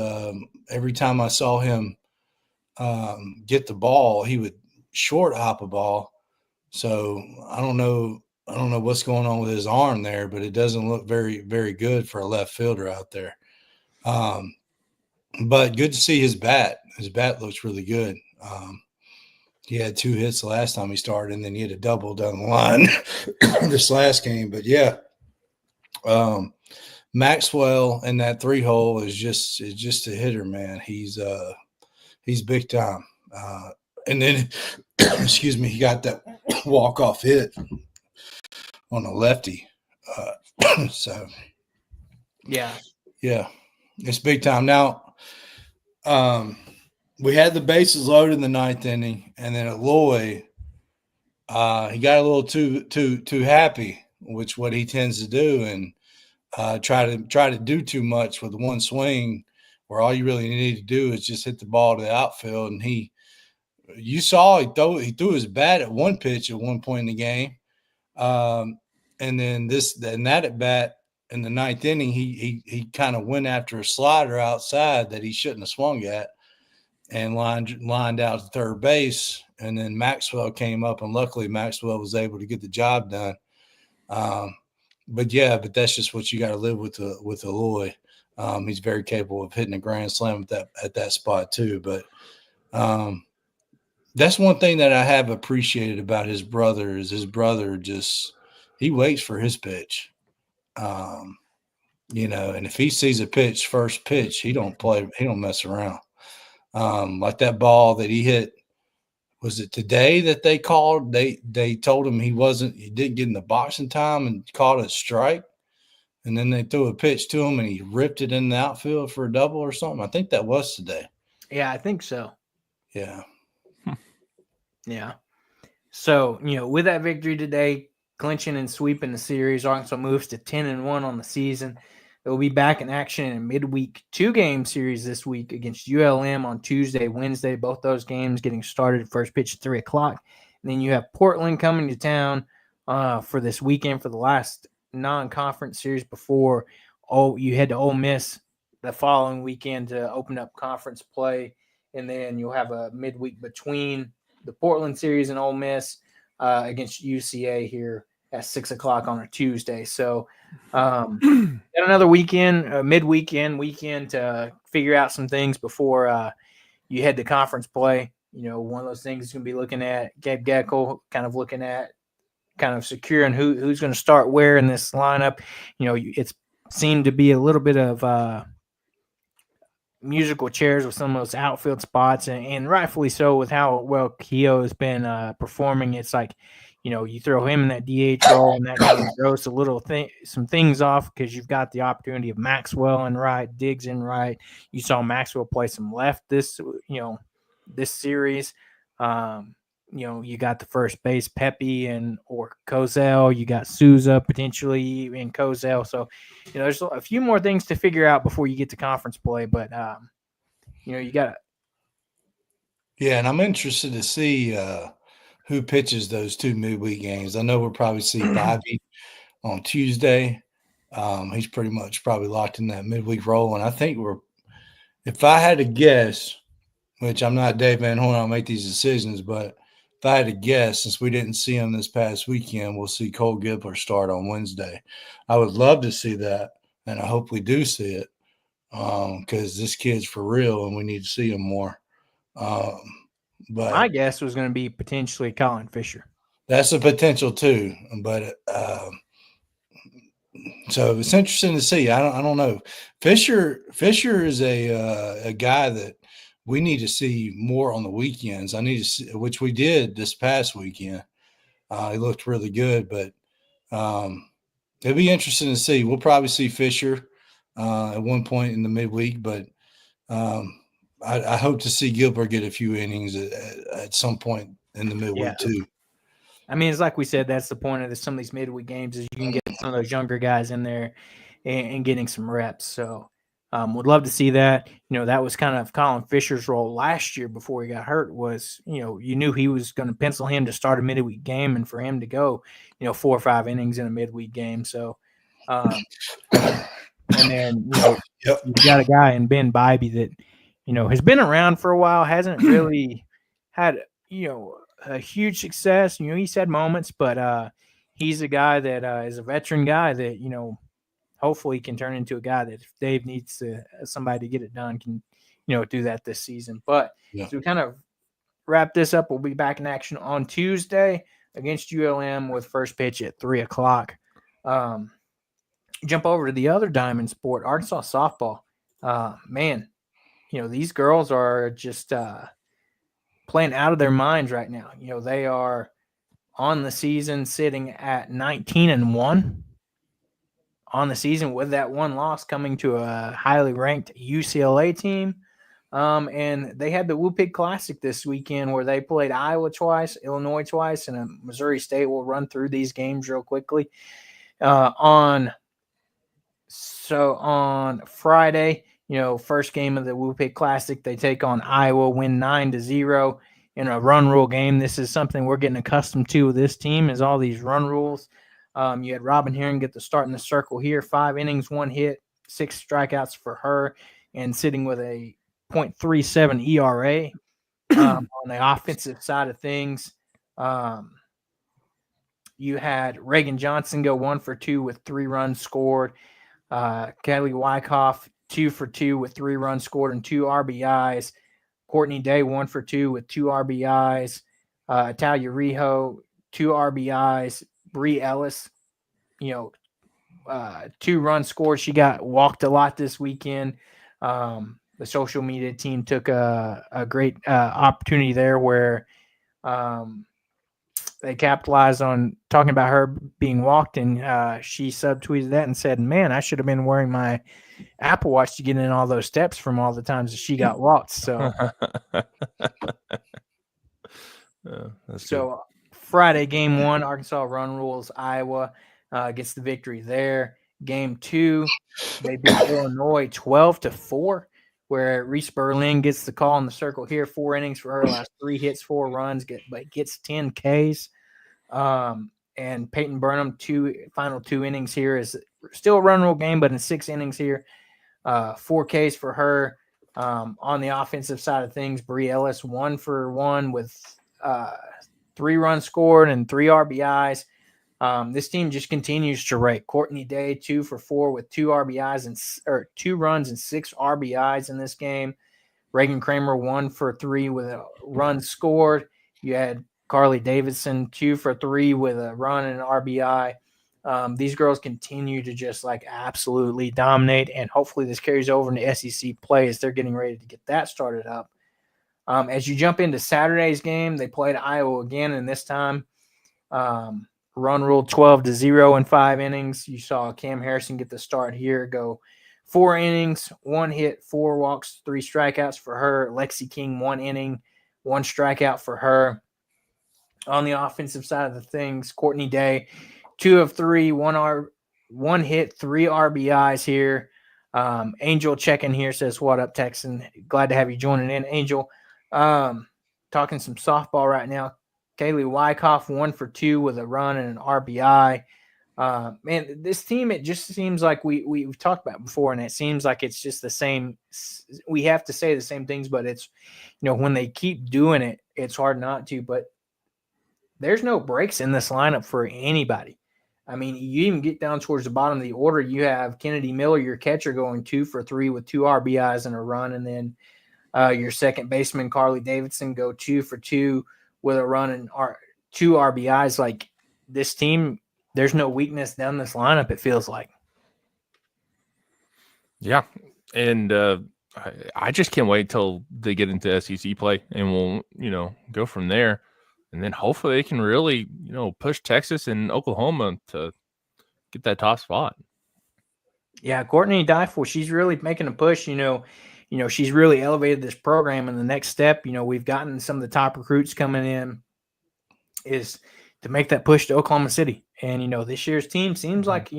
Every time I saw him get the ball, he would short hop a ball. So I don't know what's going on with his arm there, but it doesn't look very, very good for a left fielder out there. But good to see his bat. His bat looks really good. He had 2 hits the last time he started, and then he had a double down the line this last game. But yeah, Maxwell in that 3-hole is just a hitter, man. He's big time. And then, excuse me, he got that walk-off hit on a lefty. So, yeah, it's big time. Now, we had the bases loaded in the 9th inning, and then Aloy, he got a little too happy, which what he tends to do, and try to do too much with one swing, where all you really need to do is just hit the ball to the outfield. And you saw he threw his bat at one pitch at one point in the game, and then that at bat in the 9th inning, he kind of went after a slider outside that he shouldn't have swung at, and lined out to third base. And then Maxwell came up, and luckily Maxwell was able to get the job done. But that's just what you got to live with Aloy. He's very capable of hitting a grand slam at that spot too. But that's one thing that I have appreciated about his brother is he waits for his pitch. And if he sees a pitch, first pitch, he don't mess around. Like that ball that he hit, was it today that they called? They told him he didn't get in the box in time and called it a strike. And then they threw a pitch to him and he ripped it in the outfield for a double or something. I think that was today. Yeah, I think so. Yeah. Yeah. So, with that victory today, clinching and sweeping the series, Arkansas moves to 10-1 on the season. They'll be back in action in a midweek 2-game series this week against ULM on Tuesday, Wednesday. Both those games getting started first pitch at 3 o'clock. And then you have Portland coming to town for this weekend for the last non-conference series before you head to Ole Miss the following weekend to open up conference play. And then you'll have a midweek between the Portland series and Ole Miss against UCA here at 6 o'clock on a Tuesday. So got another weekend, weekend to figure out some things before you head to conference play. One of those things is going to be looking at Gabe Geckel, kind of securing who's going to start where in this lineup. It's seemed to be a little bit of musical chairs with some of those outfield spots, and rightfully so with how well Keogh has been performing. It's like, you throw him in that DH role, and that kind of throws some things off because you've got the opportunity of Maxwell in right, Diggs in right. You saw Maxwell play some left this series. You got the first base Pepe or Cozell. You got Souza potentially in Cozell. So, there's a few more things to figure out before you get to conference play. But, you got to. Yeah, and I'm interested to see who pitches those 2 midweek games. I know we'll probably see Bobby on Tuesday. He's pretty much probably locked in that midweek role. And I think if I had to guess, which I'm not Dave Van Horn, I'll make these decisions, but if I had to guess, since we didn't see him this past weekend, we'll see Cole Gibler start on Wednesday. I would love to see that, and I hope we do see it because this kid's for real, and we need to see him more. But my guess was going to be potentially Colin Fisher. That's a potential too, but so it's interesting to see. I don't know. Fisher is a guy that we need to see more on the weekends. I need to see, which we did this past weekend. He looked really good, but it'll be interesting to see. We'll probably see Fisher at one point in the midweek, but I hope to see Gilbert get a few innings at some point in the midweek too. I mean, it's like we said, that's the point of some of these midweek games is you can get some of those younger guys in there and getting some reps. So would love to see that. That was kind of Colin Fisher's role last year before he got hurt was, you knew he was going to pencil him to start a midweek game and for him to go, 4 or 5 innings in a midweek game. So, and then, you've got a guy in Ben Bybee that, has been around for a while, hasn't really had, a huge success. He's had moments, but he's a guy that is a veteran guy that, hopefully can turn into a guy that if Dave needs somebody to get it done, can, do that this season. But to kind of wrap this up, we'll be back in action on Tuesday against ULM with first pitch at 3:00. Jump over to the other diamond sport, Arkansas softball. Man, these girls are just playing out of their minds right now. They are on the season sitting at 19-1 on the season with that one loss coming to a highly ranked UCLA team. And they had the Whoopig Classic this weekend where they played Iowa twice, Illinois twice, and Missouri State. Will run through these games real quickly. On Friday, first game of the Whoopig Classic, they take on Iowa, win 9-0 in a run rule game. This is something we're getting accustomed to with this team is all these run rules. You had Robin Herring get the start in the circle here, 5 innings, 1 hit, 6 strikeouts for her, and sitting with a .37 ERA on the offensive side of things. You had Reagan Johnson go 1 for 2 with 3 runs scored. Kelly Wyckoff 2 for 2 with 3 runs scored and 2 RBIs. Courtney Day 1 for 2 with 2 RBIs. Talia Rijo 2 RBIs. Bree Ellis, 2 runs scored. She got walked a lot this weekend. The social media team took a great opportunity there where they capitalized on talking about her being walked, and she subtweeted that and said, man, I should have been wearing my Apple Watch to get in all those steps from all the times that she got walked. So, Good. Friday, game 1, Arkansas run rules. Iowa gets the victory there. Game 2, they beat Illinois 12-4, where Reese Berlin gets the call in the circle here. 4 innings for her, last 3 hits, 4 runs, gets 10 Ks. And Peyton Burnham, final 2 innings here is still a run rule game, but in 6 innings here, 4 Ks for her. On the offensive side of things, Bree Ellis 1 for 1 with 3 runs scored and 3 RBIs. This team just continues to rake. Courtney Day 2 for 4 with 2 RBIs or 2 runs and 6 RBIs in this game. Reagan Kramer 1 for 3 with a run scored. You had Carly Davidson 2 for 3 with a run and an RBI. These girls continue to just absolutely dominate, and hopefully this carries over into SEC play as they're getting ready to get that started up. As you jump into Saturday's game, they played Iowa again, and this time run rule 12-0 in 5 innings. You saw Cam Harrison get the start here, go 4 innings, 1 hit, 4 walks, 3 strikeouts for her. Lexi King 1 inning, 1 strikeout for her. On the offensive side of the things, Courtney Day 2 of 3, 1 hit, 3 RBIs here. Angel checking here says, what up, Texan? Glad to have you joining in, Angel. Talking some softball right now. Kaylee Wyckoff 1 for 2 with a run and an RBI. Man, this team, it just seems like we've talked about it before, and it seems like it's just the same. We have to say the same things, but it's, when they keep doing it, it's hard not to. But there's no breaks in this lineup for anybody. I mean, you even get down towards the bottom of the order, you have Kennedy Miller, your catcher, going 2 for 3 with 2 RBIs and a run, and then your second baseman, Carly Davidson, go 2 for 2 with a run and 2 RBIs. Like, this team, there's no weakness down this lineup, it feels like. Yeah. And I just can't wait till they get into SEC play, and we'll, go from there. And then hopefully they can really, push Texas and Oklahoma to get that top spot. Yeah, Courtney Deifel, she's really making a push. She's really elevated this program. And the next step, we've gotten some of the top recruits coming in, is to make that push to Oklahoma City. And, this year's team seems like,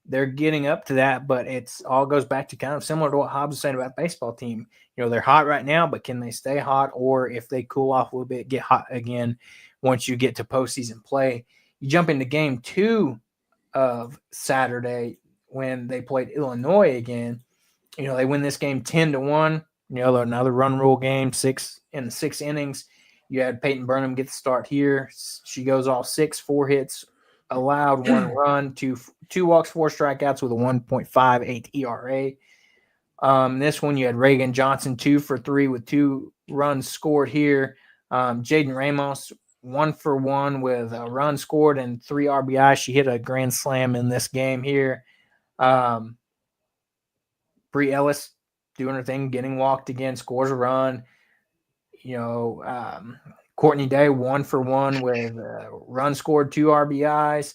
they're getting up to that, but it's all goes back to kind of similar to what Hobbs was saying about the baseball team. They're hot right now, but can they stay hot? Or if they cool off a little bit, get hot again once you get to postseason play. You jump into game 2 of Saturday when they played Illinois again. They win this game 10-1. Another run rule game, 6 innings. You had Peyton Burnham get the start here. She goes all 6, 4 hits, allowed 1 run, 2 walks, 4 strikeouts with a 1.58 ERA. This one, you had Reagan Johnson 2 for 3 with 2 runs scored here. Jaden Ramos 1 for 1 with a run scored and 3 RBI. She hit a grand slam in this game here. Bree Ellis doing her thing, getting walked again, scores a run. Courtney Day 1 for 1 with a run scored, 2 RBIs.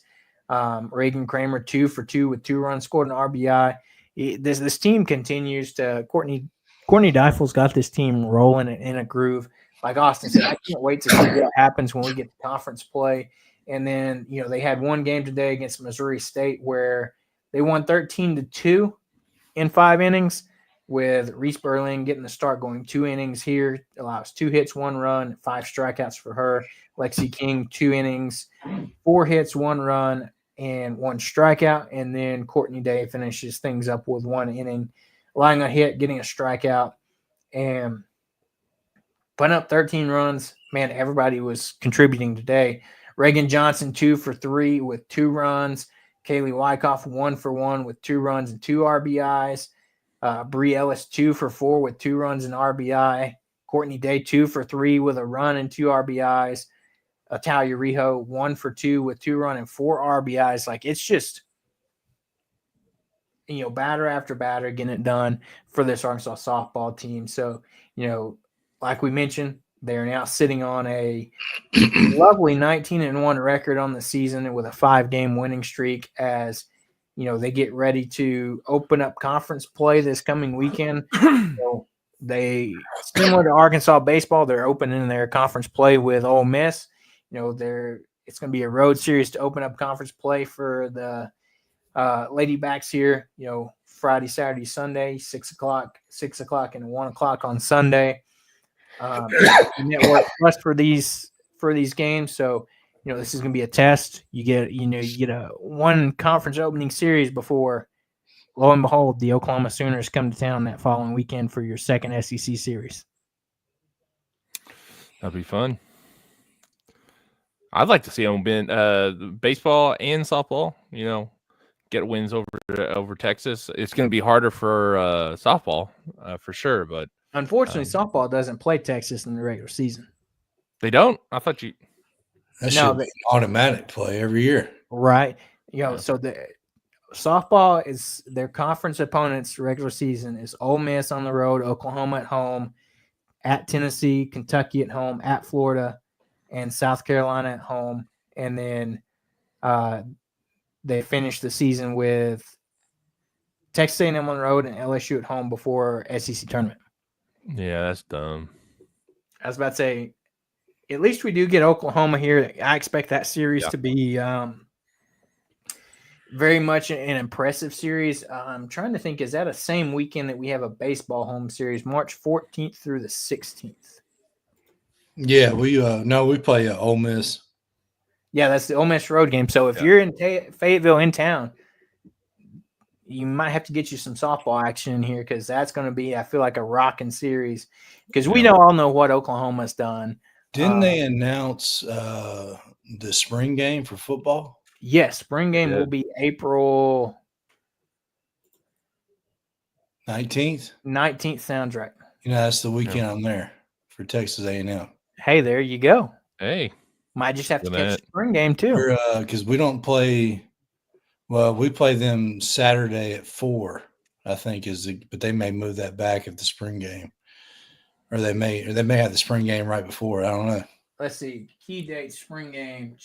Reagan Kramer 2 for 2 with 2 runs scored and RBI. This team continues to Courtney Deifel's got this team rolling in a groove. Like Austin said, I can't wait to see what happens when we get to conference play. And then, they had one game today against Missouri State where they won 13-2 in 5 innings, with Reese Berlin getting the start, going 2 innings here, allows 2 hits, 1 run, 5 strikeouts for her. Lexi King, 2 innings, 4 hits, 1 run, and 1 strikeout. And then Courtney Day finishes things up with 1 inning, allowing a hit, getting a strikeout, and putting up 13 runs. Man, everybody was contributing today. Reagan Johnson 2 for 3 with 2 runs. Kaylee Wyckoff 1 for 1 with 2 runs and 2 RBIs. Bree Ellis 2 for 4 with 2 runs and RBI. Courtney Day 2 for 3 with a run and 2 RBIs. Talia Rijo 1 for 2 with 2 run and 4 RBIs. Like, it's just, batter after batter getting it done for this Arkansas softball team. So, like we mentioned, they're now sitting on a lovely 19-1 record on the season with a 5-game winning streak as, they get ready to open up conference play this coming weekend. So they, similar to Arkansas baseball, they're opening their conference play with Ole Miss. It's going to be a road series to open up conference play for the Ladybacks here. Friday, Saturday, Sunday, 6 o'clock, and 1 o'clock on Sunday. Network plus for these games. So, this is going to be a test. You get a 1 conference opening series before, lo and behold, the Oklahoma Sooners come to town that following weekend for your second SEC series. That'd be fun. I'd like to see them win baseball and softball. Get wins over Texas. It's going to be harder for softball for sure, but unfortunately, softball doesn't play Texas in the regular season. They don't? I thought you. That should be automatic play every year. Right. So the softball is their conference opponents regular season is Ole Miss on the road, Oklahoma at home, at Tennessee, Kentucky at home, at Florida, and South Carolina at home. And then they finish the season with Texas A&M on the road and LSU at home before SEC tournament. Yeah, that's dumb. I was about to say, at least we do get Oklahoma here. I expect that series to be very much an impressive series. I'm trying to think, is that a same weekend that we have a baseball home series, March 14th through the 16th? Yeah, we play Ole Miss. Yeah, that's the Ole Miss road game. So if you're in Fayetteville in town, you might have to get you some softball action in here because that's going to be, I feel like, a rocking series because we all know what Oklahoma's done. Didn't they announce the spring game for football? Yes, spring game will be April 19th. 19th sounds right. That's the weekend I'm there for Texas A&M. Hey, there you go. Hey, might just have to catch the spring game too. Because we don't play. Well, we play them Saturday at 4. I think but they may move that back if the spring game, or they may have the spring game right before. I don't know. Let's see. Key date spring game.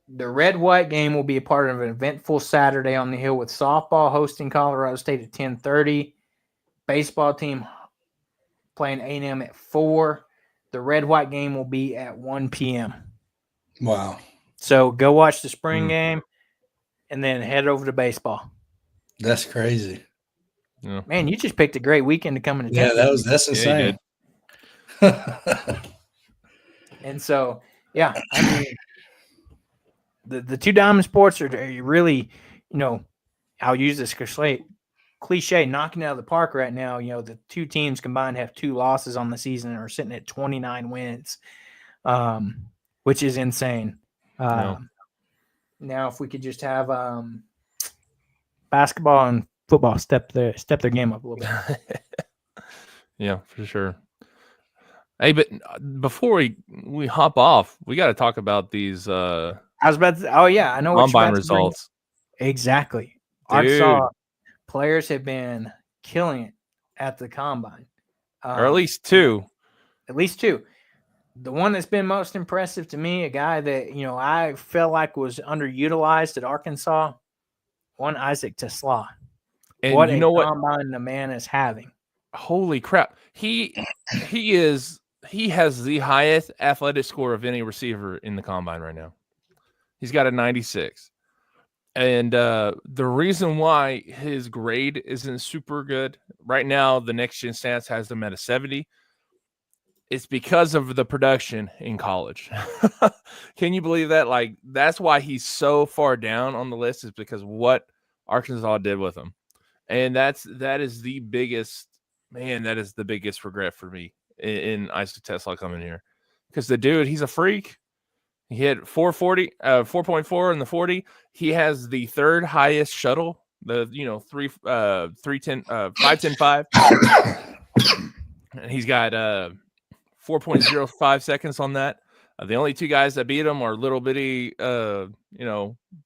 The red-white game will be a part of an eventful Saturday on the Hill with softball hosting Colorado State at 10:30. Baseball team playing A&M at 4. The red-white game will be at 1 p.m. Wow. So go watch the spring game and then head over to baseball. That's crazy. Yeah. Man, you just picked a great weekend to come into Texas. Yeah, that's insane. And so, yeah, I mean, the two diamond sports are really, I'll use this cliche, knocking out of the park right now. The two teams combined have 2 losses on the season and are sitting at 29 wins, which is insane. Now, if we could just have basketball and football step their game up a little bit. Yeah, for sure. Hey, but before we hop off, we got to talk about these. I was about to. Oh yeah, I know. Combine results. Exactly. Dude. Arkansas players have been killing it at the combine, or at least 2. At least 2. The one that's been most impressive to me, a guy that I felt like was underutilized at Arkansas, one Isaac Tesla. And what combine the man is having. Holy crap! He has the highest athletic score of any receiver in the combine right now. He's got a 96. And the reason why his grade isn't super good right now, the Next Gen Stats has him at a 70. It's because of the production in college. Can you believe that? Like, that's why he's so far down on the list, is because of what Arkansas did with him. And that is the biggest regret for me in Isaac Tesla coming here, because the dude, he's a freak. He hit 4.4 in the 40. He has the 3rd highest shuttle, the 5.10.5. And he's got 4.05 seconds on that. The only 2 guys that beat him are little bitty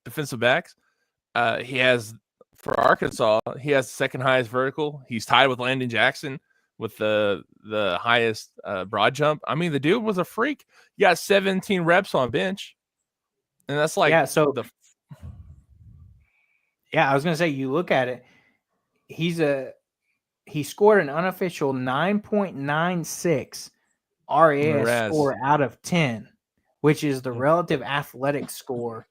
defensive backs. He has, for Arkansas, he has the 2nd highest vertical. He's tied with Landon Jackson with the highest broad jump. I mean, the dude was a freak. He got 17 reps on bench, and that's like I was gonna say, you look at it, he scored an unofficial 9.96 RAS score out of 10, which is the relative athletic score.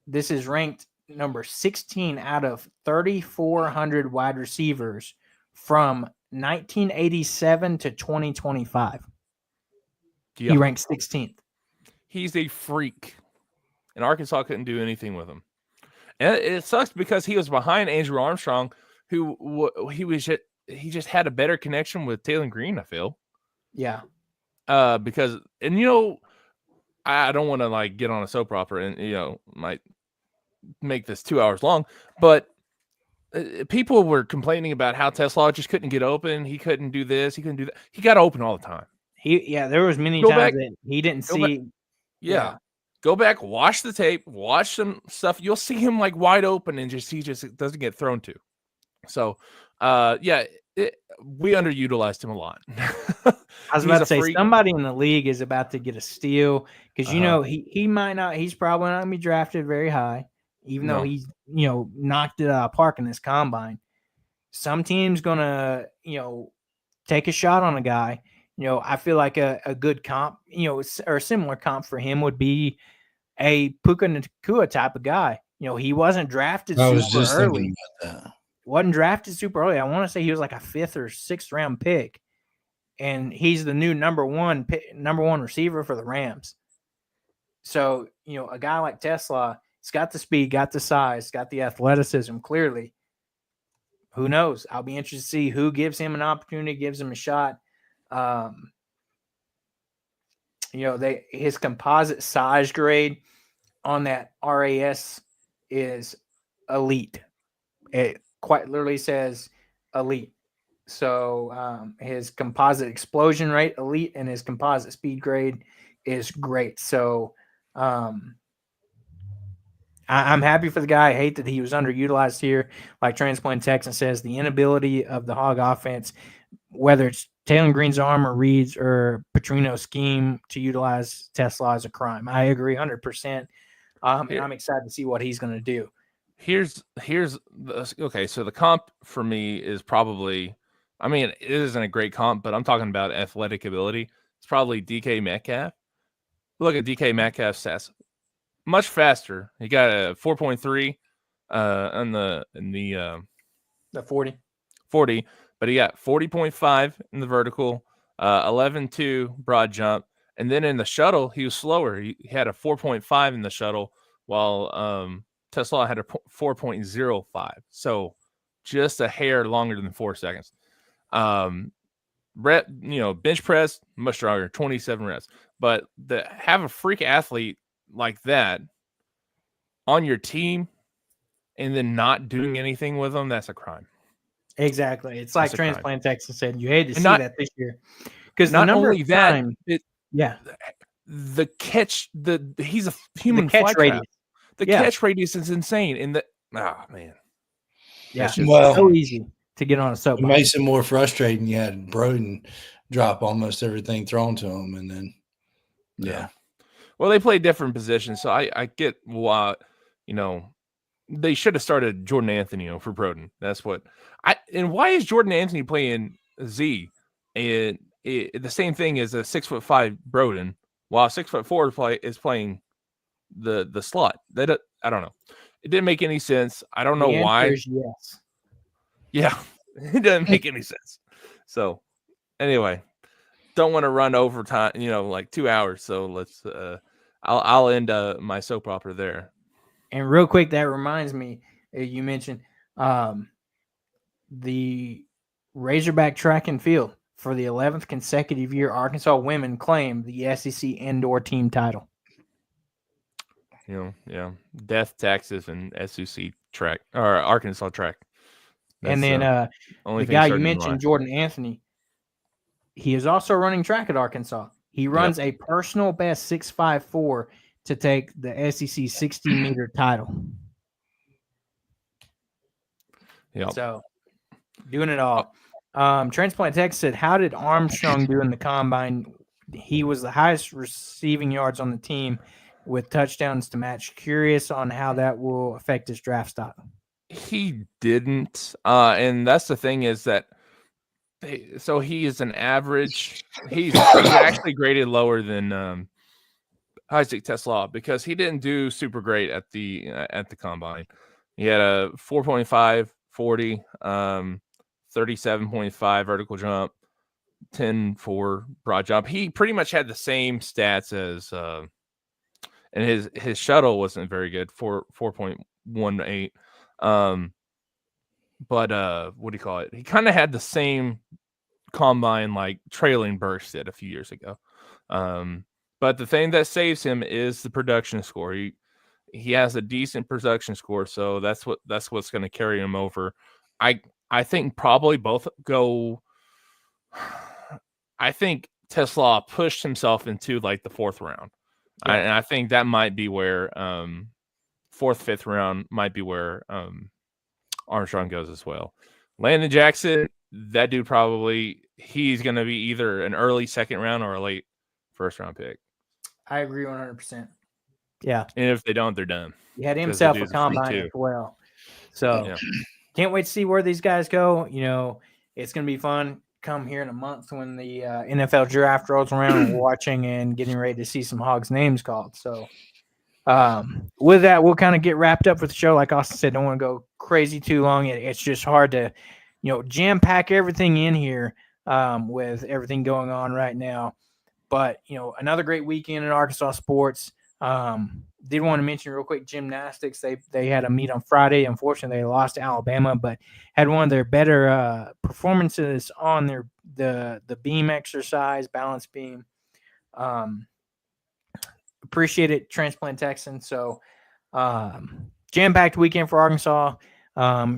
This is ranked number 16 out of 3,400 wide receivers from 1987 to 2025. He ranked 16th. He's a freak, and Arkansas couldn't do anything with him. And it sucks because he was behind Andrew Armstrong, who he just had a better connection with Taylor Green, I feel. Yeah. Because I don't want to get on a soap opera and might make this 2 hours long, but people were complaining about how Tesla just couldn't get open. He couldn't do this. He couldn't do that. He got open all the time. There was many times that he didn't see. Yeah. Go back, watch the tape, watch some stuff. You'll see him wide open and he just doesn't get thrown to. So, we underutilized him a lot. I was about to say, somebody in the league is about to get a steal because he might not. He's probably not going to be drafted very high, even though he's knocked it out of the park in this combine. Some team's going to take a shot on a guy. I feel like a good comp, or a similar comp for him would be a Puka Nacua type of guy. He wasn't drafted super early. Thinking about that. Wasn't drafted super early. I want to say he was like a 5th or 6th round pick, and he's the new number one receiver for the Rams. So, a guy like Tesla, he's got the speed, got the size, got the athleticism, clearly. Who knows? I'll be interested to see who gives him an opportunity, gives him a shot. His composite size grade on that RAS is elite. It quite literally says elite. So his composite explosion rate, elite, and his composite speed grade is great. So I'm happy for the guy. I hate that he was underutilized here. Like Transplant Texan says, the inability of the Hog offense, whether it's Taylor Green's arm or Reed's or Petrino's scheme, to utilize Tesla is a crime. I agree 100%. And I'm excited to see what he's going to do. Okay. So the comp for me is probably, it isn't a great comp, but I'm talking about athletic ability. It's probably DK Metcalf. Look at DK Metcalf's stats. Much faster. He got a 4.3 in the 40, but he got 40.5 in the vertical, 11.2 broad jump, and then in the shuttle he was slower. He had a 4.5 in the shuttle, while Tesla had a 4.05. So just a hair longer than 4 seconds. Bench press much stronger, 27 reps. But have a freak athlete like that on your team and then not doing anything with them, that's a crime. Exactly. It's like Transplant Texas said, you hate to see that this year. Because not only that, the catch, he's a human fly trap. The catch radius is insane. Man. Yeah, so easy to get on a soapbox. It makes it more frustrating. You had Broden drop almost everything thrown to him, and then well, they play different positions, so I get why they should have started Jordan Anthony for Broden. That's what and why is Jordan Anthony playing Z? And the same thing as a 6'5" Broden, while 6'4" is playing the slot. That I don't know. It didn't make any sense. I don't know why. Yes. Yeah, it doesn't make any sense. So anyway, don't want to run over time. Like 2 hours. So let's. I'll end my soap opera there. And real quick, that reminds me, you mentioned the Razorback track and field for the 11th consecutive year. Arkansas women claim the SEC indoor team title. Death, taxes, and SEC track or Arkansas track. That's, and then the guy you mentioned, Jordan Anthony, he is also running track at Arkansas. He runs a personal best 6.54 to take the SEC 60-meter title. Yeah. So doing it all. Transplant Tech said, how did Armstrong do in the combine? He was the highest receiving yards on the team with touchdowns to match. Curious on how that will affect his draft stock. He didn't. And that's the thing is that so he is an average. He's actually graded lower than Isaac Tesla because he didn't do super great at the combine. He had a 4.5 40, 37.5 vertical jump, 10.4 broad jump. He pretty much had the same stats as and his shuttle wasn't very good, 4.18. But what do you call it? He kind of had the same combine like trailing Burst did a few years ago. But the thing that saves him is the production score. He has a decent production score, so that's what's going to carry him over. I think probably both go. I think Tesla pushed himself into like the 4th round, and I think that might be where 4th, 5th round might be where Armstrong goes as well. Landon Jackson, that dude he's going to be either an early 2nd round or a late 1st round pick. I agree 100%. Yeah. And if they don't, they're done. He had himself a combine as well. So can't wait to see where these guys go. It's going to be fun come here in a month when the NFL draft rolls around, watching and getting ready to see some Hogs names called. So with that, we'll kind of get wrapped up with the show. Like Austin said, don't want to go crazy too long. It's just hard to, jam pack everything in here with everything going on right now. But, another great weekend in Arkansas sports. Did want to mention real quick, Gymnastics. They had a meet on Friday. Unfortunately, they lost to Alabama, but had one of their better performances on the beam exercise, balance beam. Appreciate it, Transplant Texan. So jam-packed weekend for Arkansas.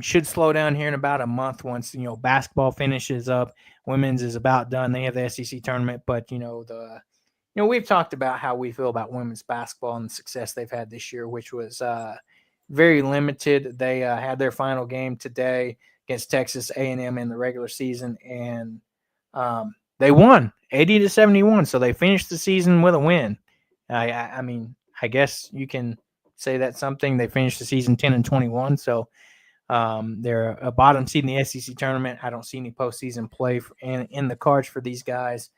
Should slow down here in about a month once basketball finishes up. Women's is about done. They have the SEC tournament, but we've talked about how we feel about women's basketball and the success they've had this year, which was very limited. They had their final game today against Texas A&M in the regular season, and they won 80-71. So they finished the season with a win. I mean, I guess you can say that's something. They finished the season 10-21. So they're a bottom seed in the SEC tournament. I don't see any postseason play in the cards for these guys.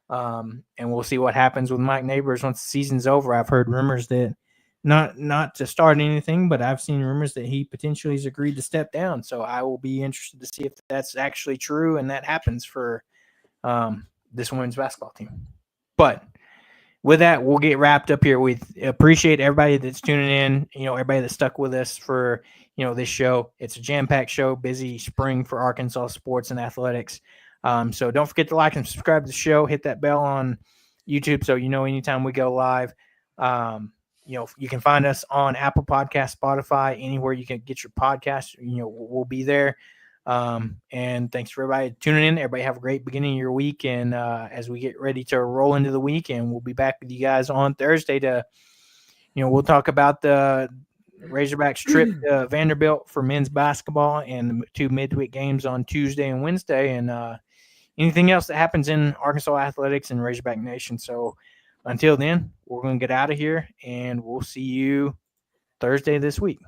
And we'll see what happens with Mike Neighbors once the season's over. I've heard rumors that not to start anything, but I've seen rumors that he potentially has agreed to step down. So I will be interested to see if that's actually true and that happens for this women's basketball team. But with that, we'll get wrapped up here. We appreciate everybody that's tuning in, everybody that stuck with us for, this show. It's a jam-packed show, busy spring for Arkansas sports and athletics. So don't forget to like and subscribe to the show. Hit that bell on YouTube so anytime we go live. You can find us on Apple Podcasts, Spotify, anywhere you can get your podcast. We'll be there. And thanks for everybody tuning in. Everybody have a great beginning of your week. And as we get ready to roll into the weekend, we'll be back with you guys on Thursday to, we'll talk about the Razorbacks trip to Vanderbilt for men's basketball and the 2 midweek games on Tuesday and Wednesday. And anything else that happens in Arkansas athletics and Razorback Nation. So until then, we're going to get out of here and we'll see you Thursday this week.